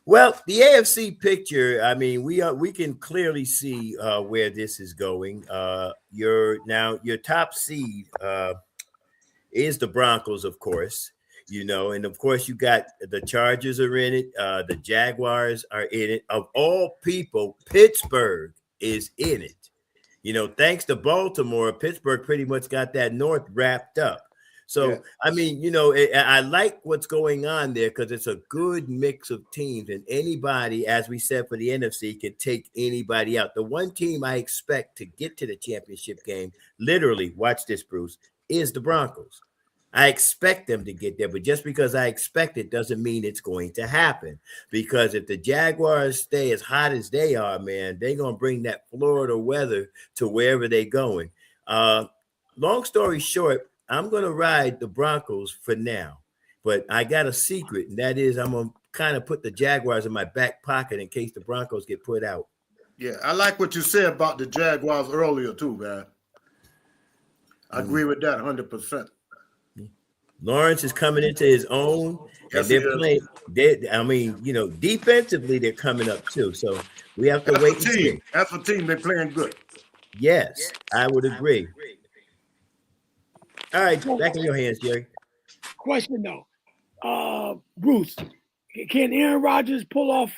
Well, the AFC picture, I mean, we can clearly see where this is going. Your top seed is the Broncos, of course. And of course you got the Chargers are in it. The Jaguars are in it. Of all people, Pittsburgh is in it. Thanks to Baltimore, Pittsburgh pretty much got that North wrapped up. So, yeah. I mean, I like what's going on there because it's a good mix of teams, and anybody, as we said for the NFC, can take anybody out. The one team I expect to get to the championship game, literally, watch this, Bruce, is the Broncos. I expect them to get there, but just because I expect it doesn't mean it's going to happen. Because if the Jaguars stay as hot as they are, man, they're going to bring that Florida weather to wherever they're going. Long story short, I'm going to ride the Broncos for now. But I got a secret, and that is I'm going to kind of put the Jaguars in my back pocket in case the Broncos get put out. Yeah, I like what you said about the Jaguars earlier too, man. I agree with that 100%. Lawrence is coming into his own, and Yes, he they're is. playing. I mean, defensively they're coming up too. So we have to wait and see. That's a team. They're playing good. Yes, I would agree. All right, back in your hands, Jerry. Question though, Bruce, can Aaron Rodgers pull off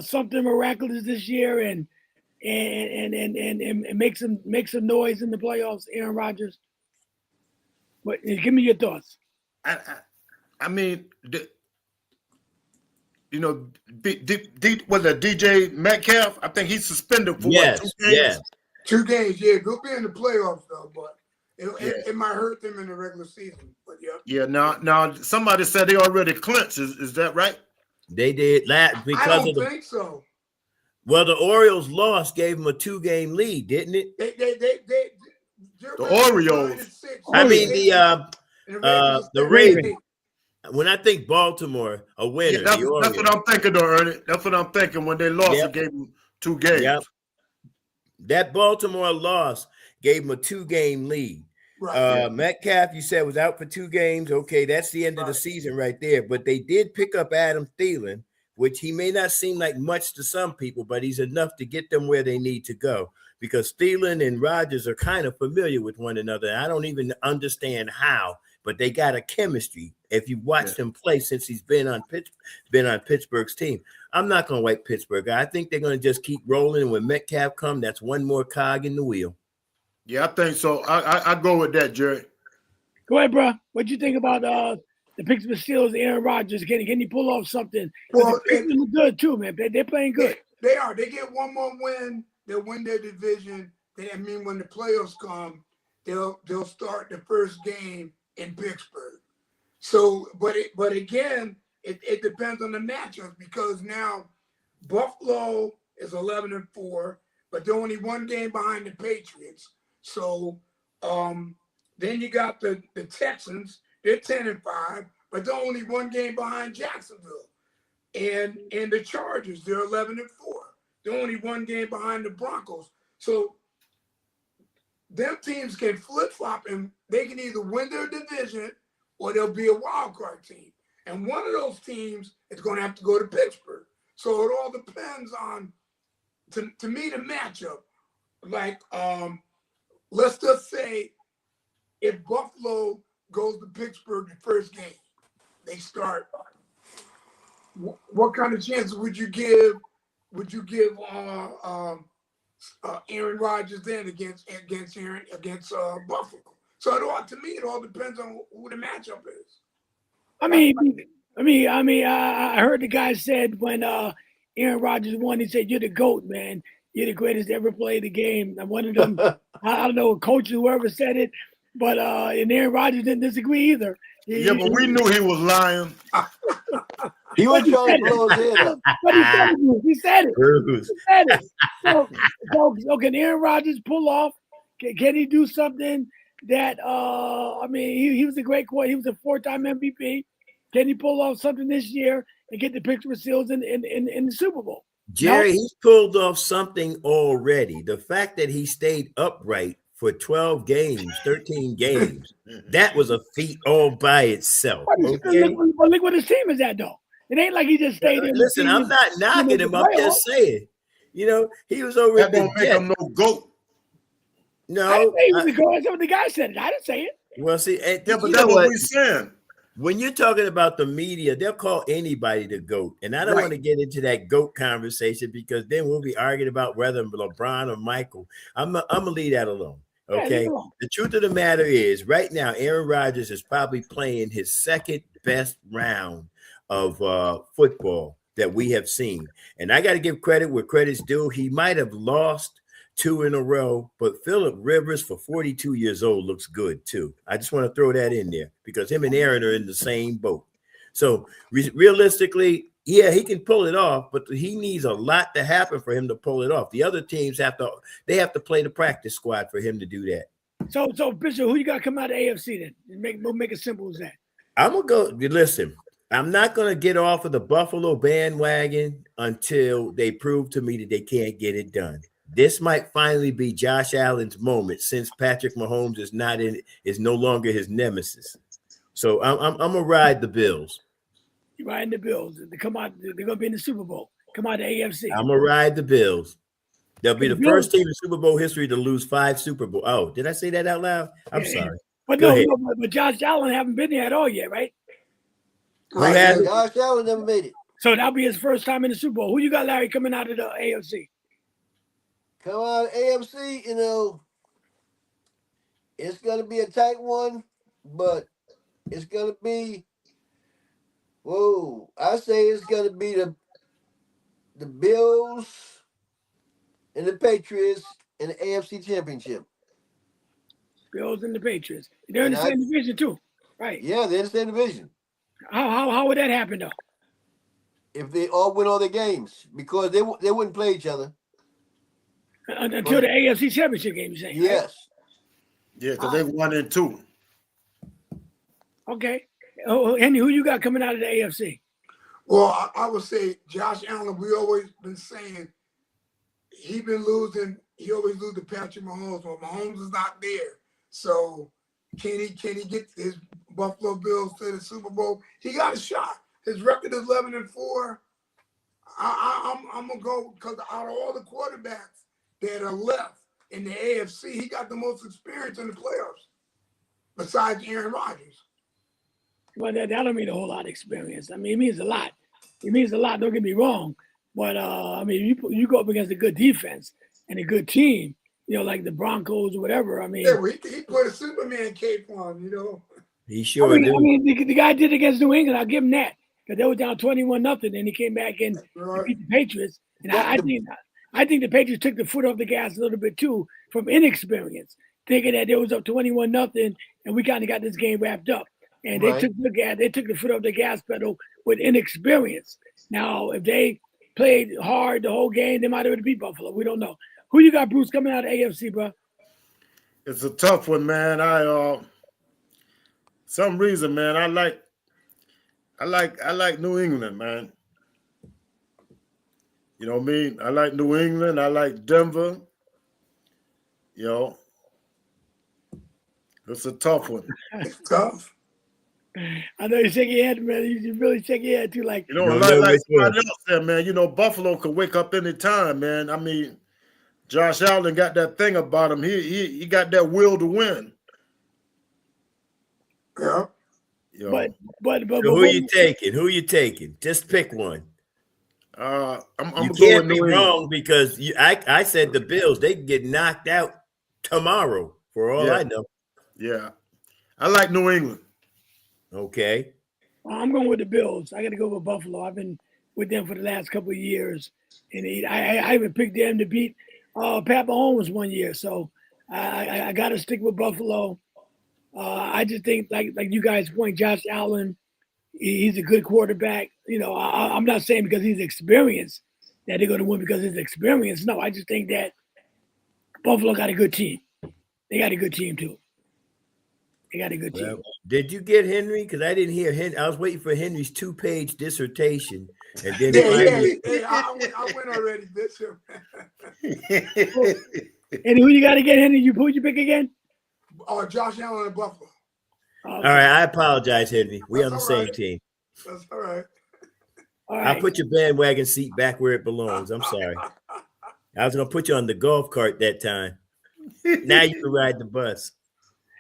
something miraculous this year and make some noise in the playoffs? Aaron Rodgers. But give me your thoughts. I mean, was that DJ Metcalf? I think he's suspended for 2 games. Yes. 2 games, yeah. Go be in the playoffs though, but it might hurt them in the regular season. But yeah. Yeah. Now somebody said they already clinched. Is that right? They did because I don't think so. Well, the Orioles loss gave them a 2-game lead, didn't it? The Orioles. I mean the Ravens. When I think Baltimore, a winner. Yeah, that's what I'm thinking, though, Ernie. That's what I'm thinking. When they lost, it gave them 2 games. Yep. That Baltimore loss gave them a 2-game lead. Right. Metcalf, you said, was out for 2 games. Okay, that's the end of the season right there. But they did pick up Adam Thielen, which he may not seem like much to some people, but he's enough to get them where they need to go. Because Thielen and Rodgers are kind of familiar with one another. I don't even understand how, but they got a chemistry. If you watched him play since he's been on Pittsburgh's team, I'm not going to wipe Pittsburgh. I think they're going to just keep rolling. And when Metcalf comes, that's one more cog in the wheel. Yeah, I think so. I go with that, Jerry. Go ahead, bro. What do you think about the Pittsburgh Steelers, Aaron Rodgers? Can he pull off something? Well, they're good too, man. They're playing good. They are. They get one more win. They'll win their division. When the playoffs come, they'll start the first game in Pittsburgh. So, but again, it depends on the matchups because now Buffalo is 11-4, but they're only 1 game behind the Patriots. So then you got the Texans, they're 10-5, but they're only 1 game behind Jacksonville. And the Chargers, they're 11-4. They're only 1 game behind the Broncos. So them teams can flip-flop and they can either win their division or they'll be a wild card team. And one of those teams is going to have to go to Pittsburgh. So it all depends on, to me, the matchup. Like, let's just say if Buffalo goes to Pittsburgh the first game, they start. What kind of chances would you give? Aaron Rodgers then against Buffalo? So to me, it all depends on who the matchup is. I heard the guy said when Aaron Rodgers won, he said, "You're the GOAT, man. You're the greatest to ever play the game." And one of them, I don't know, coach, whoever said it, but and Aaron Rodgers didn't disagree either. But we knew he was lying. He was trying to blow his head up. But he said it. So can Aaron Rodgers pull off? Can he do something that he was a great quarterback. He was a 4-time MVP. Can he pull off something this year and get the Pittsburgh Steelers in the Super Bowl? Jerry, he's pulled off something already. The fact that he stayed upright for 12 games, 13 games, that was a feat all by itself. Okay? Look what his team is at, though. It ain't like he just stayed in. Listen, I'm not knocking him. I'm just saying. He was over that don't make him no GOAT. No, I didn't say he was the GOAT. That's what the guy said. I didn't say it. Well, see, but that's what we're saying. When you're talking about the media, they'll call anybody the GOAT. And I don't want to get into that GOAT conversation because then we'll be arguing about whether LeBron or Michael. I'm going to leave that alone. Okay. Yeah, the truth of the matter is right now, Aaron Rodgers is probably playing his second best round of football that we have seen. And I got to give credit where credit's due. He might have lost 2 in a row, but Phillip Rivers for 42 years old looks good too. I just want to throw that in there because him and Aaron are in the same boat. So realistically, yeah, he can pull it off, but he needs a lot to happen for him to pull it off. The other teams have to play the practice squad for him to do that. So Bishop, who you got to come out of AFC then? We'll make it simple as that. I'm gonna go. Listen, I'm not going to get off of the Buffalo bandwagon until they prove to me that they can't get it done. This might finally be Josh Allen's moment since Patrick Mahomes is no longer his nemesis. So I'm gonna ride the Bills. You're riding the Bills. They come out. They're gonna be in the Super Bowl. Come out the AFC. I'm gonna ride the Bills. They'll be the Bills- first team in Super Bowl history to lose 5 Super Bowl. Oh, did I say that out loud? I'm Yeah. sorry. But Go no, ahead. but Josh Allen haven't been there at all yet, right? Who has it? Josh Allen never made it. So that'll be his first time in the Super Bowl. Who you got, Larry, coming out of the AFC? Come on, AFC, it's going to be a tight one, but it's going to be, I say it's going to be the Bills and the Patriots in the AFC Championship. Bills and the Patriots. They're in the And same division too, right? Yeah, they're in the same division. How would that happen though? If they all win all their games, because they wouldn't play each other. Until the AFC Championship game, you're saying? Right? Yes. Yeah, because they 1-2. Okay. Oh, Henry, who you got coming out of the AFC? Well, I would say Josh Allen. We always been saying he been losing. He always lose to Patrick Mahomes. Well, Mahomes is not there. So can he get his Buffalo Bills to the Super Bowl? He got a shot. His record is 11-4. I'm gonna go because out of all the quarterbacks that are left in the AFC, he got the most experience in the playoffs, besides Aaron Rodgers. Well, that don't mean a whole lot of experience. I mean, it means a lot. It means a lot. Don't get me wrong, but I mean, you go up against a good defense and a good team, like the Broncos or whatever. I mean, Yeah, well, he put a Superman cape on. He sure did. I mean, the guy did against New England. I'll give him that because they were down 21-0, and he came back and beat the Patriots. And I think the Patriots took the foot off the gas a little bit too from inexperience, thinking that they was up 21-0, and we kind of got this game wrapped up. And they took the foot off the gas pedal with inexperience. Now, if they played hard the whole game, they might have beat Buffalo. We don't know. Who you got, Bruce, coming out of AFC, bro? It's a tough one, man. Some reason, man, I like New England, man. You know what I mean? I like New England. I like Denver. It's a tough one. It's tough. I know you shake your head, man. You really shake your head too, like Like somebody else said, man. Buffalo could wake up any time, man. I mean, Josh Allen got that thing about him. He got that will to win. Yeah. But So who you taking? Who you taking? Just pick one. I'm You going can't New be England. wrong because I said the Bills, they can get knocked out tomorrow for all I know. Yeah. I like New England. Okay. I'm going with the Bills. I got to go with Buffalo. I've been with them for the last couple of years, and I even picked them to beat Pat Mahomes one year. So I got to stick with Buffalo. I just think, like you guys point, Josh Allen, he's a good quarterback. I'm not saying because he's experienced that they're going to win because of his experience. No, I just think that Buffalo got a good team. They got a good team too. They got a good team. Well, did you get Henry? Because I didn't hear Henry. I was waiting for Henry's 2-page dissertation, and then I went already, Bishop. And who you got again, Henry? Who you pick again? Josh Allen and Buffalo. All right, I apologize, Henry. We on the That's same all right. team. That's all right. All right. I'll put your bandwagon seat back where it belongs. I'm sorry. I was gonna put you on the golf cart that time. Now you can ride the bus.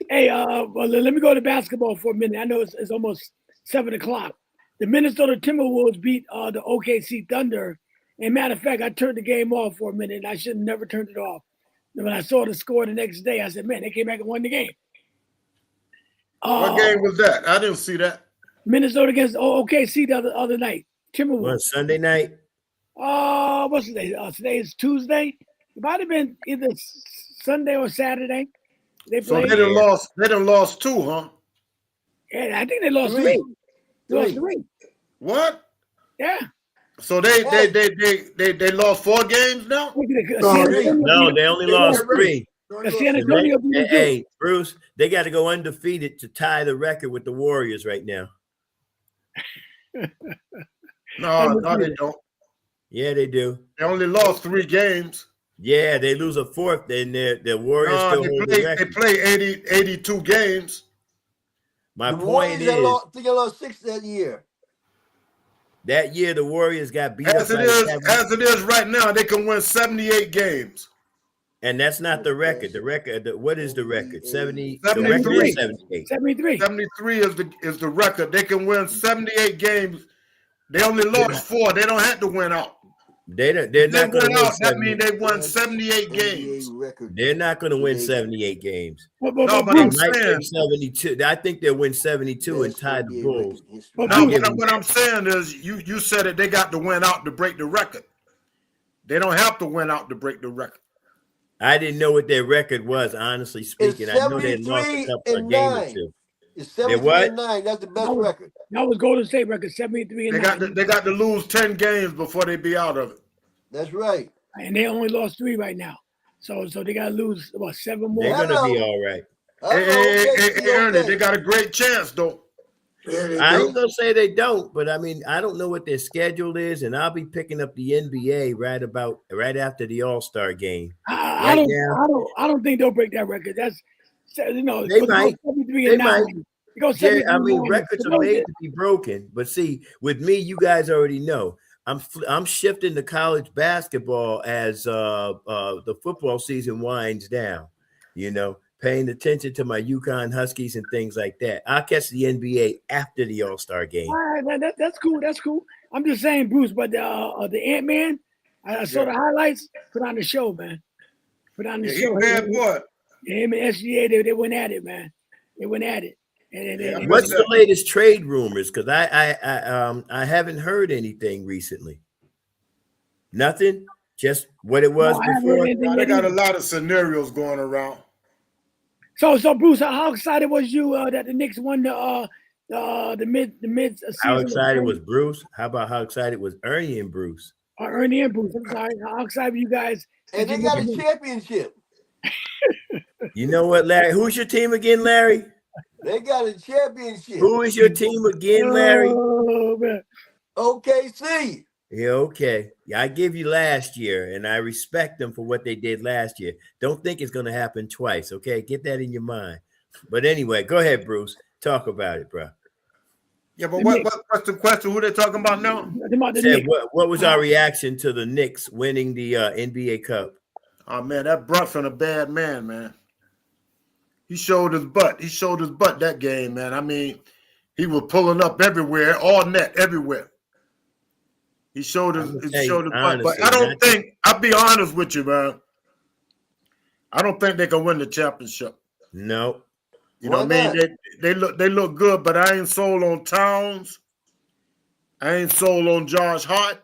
Hey, well, let me go to basketball for a minute. I know it's almost 7:00. The Minnesota Timberwolves beat the OKC Thunder. And matter of fact, I turned the game off for a minute. And I should have never turned it off. And when I saw the score the next day, I said, man, they came back and won the game. What game was that? I didn't see that. Minnesota against OKC the other night. Timberwolves. Well, Sunday night. What's today? Today is Tuesday. It might have been either Sunday or Saturday. They So played. they done lost 2, huh? Yeah, I think they lost 3. They lost 3. What? Yeah. So they lost 4 games now? No, they only lost 3. San Antonio beat Hey, Bruce, they got to go undefeated to tie the record with the Warriors right now. No, they don't. Yeah, they do. They only lost 3 games. Yeah, they lose a fourth, then the Warriors No, still hold the they record. play 82 games. My The point Warriors is, I think they lost 6 that year. that year the Warriors got beat As up it by the Cavaliers. is right now, they can win 78 games. And that's not the record. The record, what is the record? 70. The 73. record is 78. 73. 73 is the record. They can win 78 games. They only lost 4. They don't have to win out. They're If they not going to win win out, that 70. means they won 78 NBA games. record. They're not going to win They- 78 games. But No, but They I'm Bruce, might saying, win 72. I think they'll win 72 and Best tie the NBA Bulls. record in history. But no, Bruce- what I'm saying is you said it, they got to win out to break the record. They don't have to win out to break the record. I didn't know what their record was, honestly speaking. I know they lost a 73 couple of and games or 9. two. It's They 73 what? and 9. That's the best No. record. that was Golden State record, 73 and They 9. got to lose 10 games before they be out of it. That's right. And they only lost 3 right now. So they got to lose, 7 more. They're going to Hello. be all right. Hey, Ernie, they got a great chance though. Yeah, they I do. ain't gonna say they don't, but I mean I don't know what their schedule is, and I'll be picking up the NBA right after the All-Star game. I don't think they'll break that record. That's They go might. 73 They and 9. might. You go Yeah, 73 I mean and 9. records are made to be broken, but see, with me, you guys already know I'm shifting to college basketball as the football season winds down. You know, paying attention to my UConn Huskies and things like that. I'll catch the NBA after the All-Star game. All right, that's cool. That's cool. I'm just saying, Bruce, but the Ant-Man, I saw the highlights. Put on the show, man. Put on the Yeah, he show. bad boy. Him and SGA, they went at it, man. They went at it. And What's the latest trade rumors? Because I haven't heard anything recently. Nothing. Just what it was No, I haven't before. heard anything. They got a lot of scenarios going around. So Bruce, how excited was you that the Knicks won the mid season? How excited was Bruce? How about how excited was Ernie and Bruce? Ernie and Bruce? I'm sorry. How excited were you guys? And they got a championship. You know what, Larry? Who's your team again, Larry? They got a championship. Who is your team again, Larry? Oh, man. OKC. Yeah, okay. Yeah, I give you last year, and I respect them for what they did last year. Don't think it's going to happen twice, okay? Get that in your mind. But anyway, go ahead, Bruce. Talk about it, bro. Yeah, but what's the question? Who they talking about now? Said, what was our reaction to the Knicks winning the NBA Cup? Oh man, that Brunson a bad man. He showed his butt. He showed his butt that game, man. I mean, he was pulling up everywhere, all net, everywhere. He showed his butt. But I don't think, I'll be honest with you, man. I don't think they can win the championship. No. You know what I mean? They look good, but I ain't sold on Towns. I ain't sold on Josh Hart.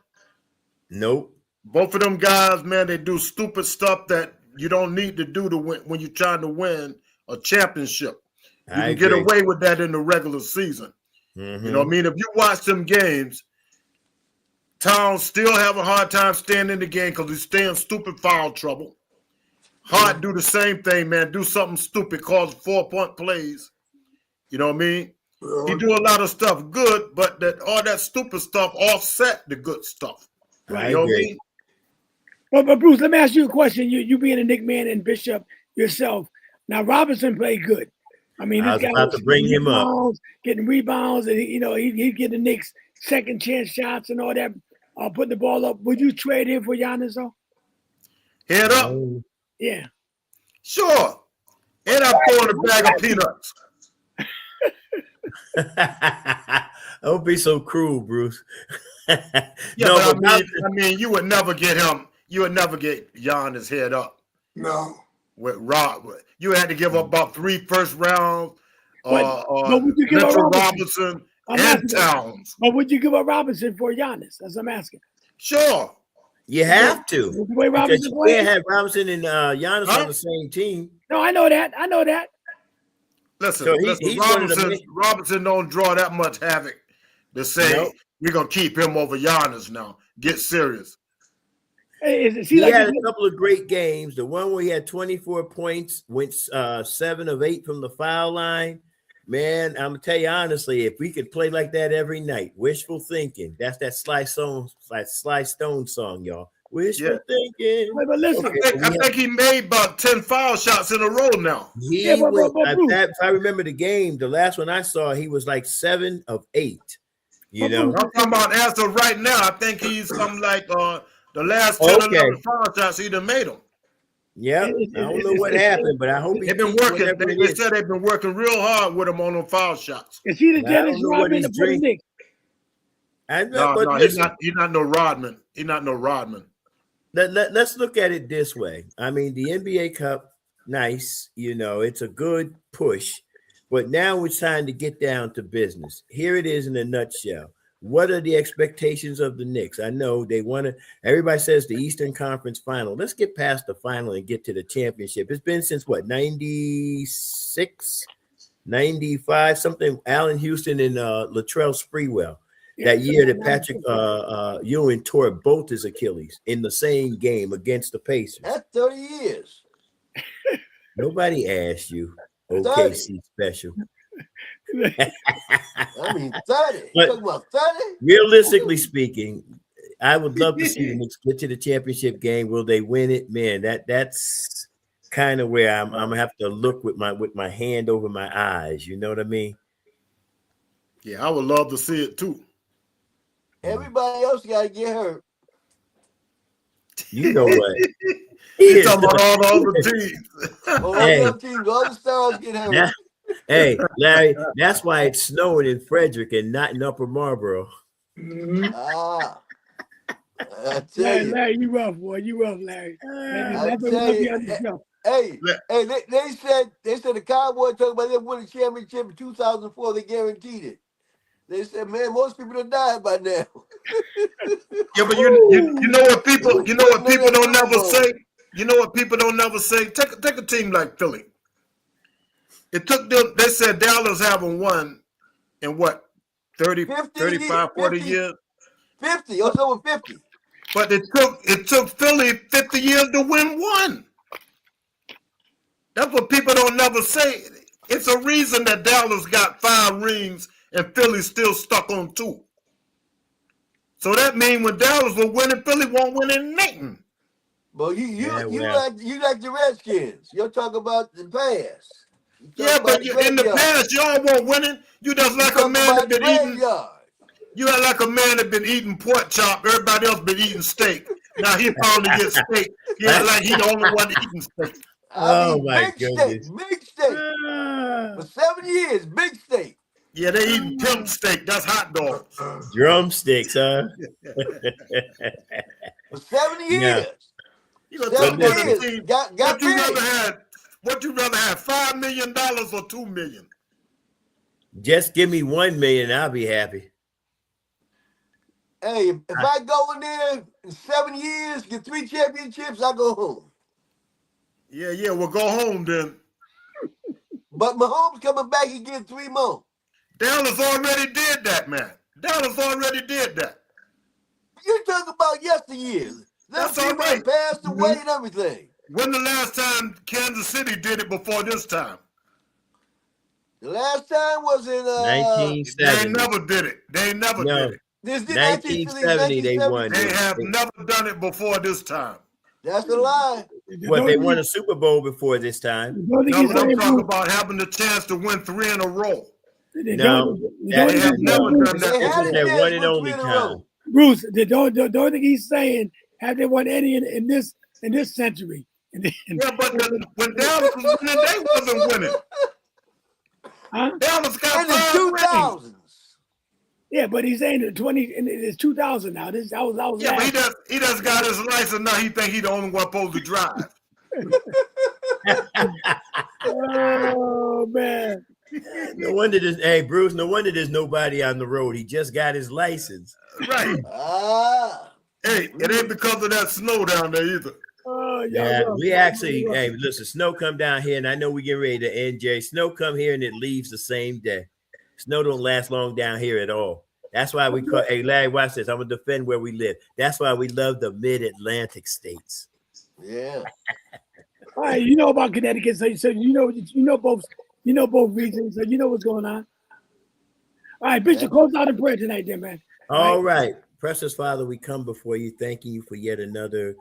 Nope. Both of them guys, man, they do stupid stuff that you don't need to do to win when you're trying to win a championship. You can get away with that in the regular season. Mm-hmm. You know what I mean? If you watch them games, Towns still have a hard time staying in the game because he's staying stupid foul trouble. Hart do the same thing, man. Do something stupid, cause 4-point plays. You know what I mean? He do a lot of stuff good, but all that stupid stuff offset the good stuff. Right. You know what I mean? But Bruce, let me ask you a question. You being a Knick man and Bishop yourself. Now Robinson played good. I mean, I was about to bring him up. Getting rebounds, and he get the Knicks second chance shots and all that. Putting the ball up. Would you trade him for Giannis though? Head up. Yeah. Sure. And I'm throwing a bag of peanuts. Don't be so cruel, Bruce. Yeah, no, but I mean, you would never get him. You would never get Giannis head up. No. With Rob, you had to give up about 3 first rounds. But would you give up Robinson and Towns? But would you give up Robinson for Giannis? That's what I'm asking. Sure. You have to. The way Robinson you can't have Robinson and Giannis on the same team. No, I know that. Listen, So Robinson don't draw that much havoc to say we're going to keep him over Giannis now. Get serious. He had a couple of great games. The one where he had 24 points, went 7 of 8 from the foul line. Man, I'm gonna tell you honestly, if we could play like that every night, wishful thinking. That's that Sly Stone song, y'all. Wishful thinking. Wait, but listen. Okay, I think he made about 10 foul shots in a row now. he but went. Bruce. If I remember the game, the last one I saw, he was like 7 of 8. You know, I'm talking about as of right now. I think he's something like the last 10 or 11 foul shots he done made them. yeah. I don't know what happened, but I hope he They've been keeps working. whatever it They is. said they've been working real hard with him on them foul shots. Is he the I don't Dennis know what Rodman he's of the Knicks? No, he's not. He's not no Rodman. He's not no Rodman. Let's look at it this way. I mean, the NBA Cup, nice. You know, it's a good push. But now it's time to get down to business. Here it is in a nutshell. What are the expectations of the Knicks? I know they want to. Everybody says the Eastern Conference Final. Let's get past the final and get to the championship. It's been since what, 96, 95, something. Allen Houston and Latrell Sprewell. That year that Patrick Ewing tore both his Achilles in the same game against the Pacers. That's 30 years. Nobody asked you. OKC special. I mean, 30. But You talking about 30? realistically speaking, I would love to see the Knicks get to the championship game. Will they win it? Man, that's kind of where I'm gonna have to look with my hand over my eyes. You know what I mean? Yeah, I would love to see it too. Everybody else got to get hurt. You know what? He's talking about all the other teams. All Hey. the other teams, all the stars get hurt. Yeah. Hey, Larry, that's why it's snowing in Frederick and not in Upper Marlboro. Ah. I tell you. Larry, you rough, boy. You rough, Larry. I tell you. Hey, they said the Cowboys talking about them winning championship in 2004. They guaranteed it. They said, man, most people have died by now. Yeah, but you know what people don't never say. You know what people don't never say. Take a team like Philly. It took them. They said Dallas haven't won in what 30, 35, 40 years. 50 or so 50. But it took Philly 50 years to win one. That's what people don't never say. It's a reason that Dallas got 5 rings and Philly's still stuck on 2. So that means when Dallas will win and Philly won't win anything. But you like the Redskins. You're talking about the past. Yeah, but in the past, y'all weren't winning. You just like a man that been eating. You are like a man that been eating pork chop. Everybody else been eating steak. Now he finally gets steak. Yeah, like he the only one eating steak. Oh my goodness! Big steak. For 7 years, big steak. Yeah, they eating pimp steak. That's hot dogs. Drumsticks, huh? For 7 years. Yeah. You know, talk about a team. What you rather have, $5 million or $2 million? Just give me $1 million, I'll be happy. Hey, if I go in there in 7 years, get 3 championships, I go home. Yeah, we'll go home then. But Mahomes coming back and get 3 more. Dallas already did that, man. Dallas already did that. You talking about yesteryear. That's all right. Passed away and everything. When the last time Kansas City did it before this time? The last time was in 1970. They never did it. They never did it. This 1970 they won. They have never done it before this time. That's a lie. What, they won a Super Bowl before this time? No, but I'm talking about having the chance to win 3 in a row. No, they have never done that. This is their one and only time. Bruce, the only thing he's saying, have they won any in this century? Yeah, but when Dallas was winning, they wasn't winning. Huh? Dallas got in the 2000s. Yeah, but he's saying it's 2000 now. That was yeah, but he just got his license now. He think he the only one supposed to drive. Oh man. No wonder Bruce, no wonder there's nobody on the road. He just got his license. Right. Hey, it ain't because of that snow down there either. Yeah, we actually, listen, snow come down here, and I know we get ready to end, Jay. Snow come here and it leaves the same day. Snow don't last long down here at all. That's why we call. Hey, Larry, watch this. I'm gonna defend where we live. That's why we love the mid-Atlantic states. Yeah. All right, you know about Connecticut, so you know both You know both regions, so you know what's going on. All right, Bishop, close out in prayer tonight, then, man. All right. Precious Father, we come before you, thanking you for yet another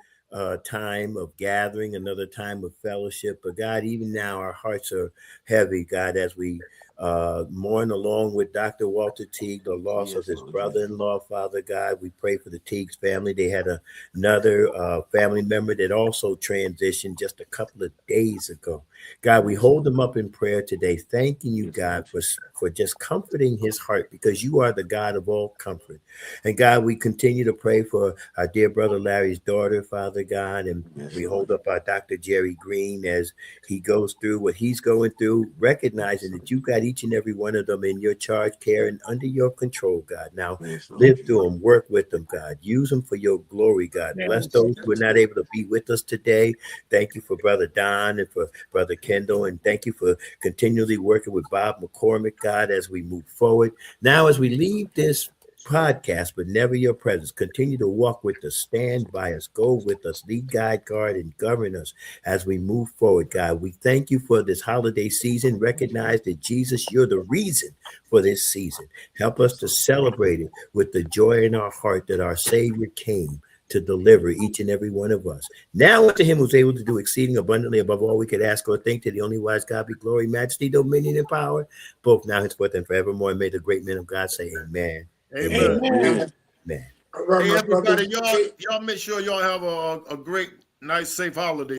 time of gathering, another time of fellowship. But God, even now our hearts are heavy, God, as we mourn along with Dr. Walter Teague, the loss of his brother-in-law, Father God. We pray for the Teague's family. They had another family member that also transitioned just a couple of days ago. God, we hold them up in prayer today, thanking you, God, for just comforting his heart, because you are the God of all comfort. And God, we continue to pray for our dear brother Larry's daughter, Father God, and we hold up our Dr. Jerry Green as he goes through what he's going through, recognizing that you got each and every one of them in your charge, care, and under your control, God. Now, live through them, work with them, God. Use them for your glory, God. Bless those who are not able to be with us today. Thank you for Brother Don and for Brother Kendall, and thank you for continually working with Bob McCormick, God, as we move forward. Now, as we leave this podcast, but never your presence, continue to walk with us, stand by us, go with us, lead, guide, guard, and govern us as we move forward, God. We thank you for this holiday season. Recognize that, Jesus, you're the reason for this season. Help us to celebrate it with the joy in our heart that our Savior came to deliver each and every one of us. Now unto him who's able to do exceeding abundantly above all we could ask or think, to the only wise God be glory, majesty, dominion, and power, both now, henceforth, and forevermore. And may the great men of God say amen. Amen. Amen. All right, Hey, my brother. everybody, y'all make sure y'all have a great, nice, safe holiday.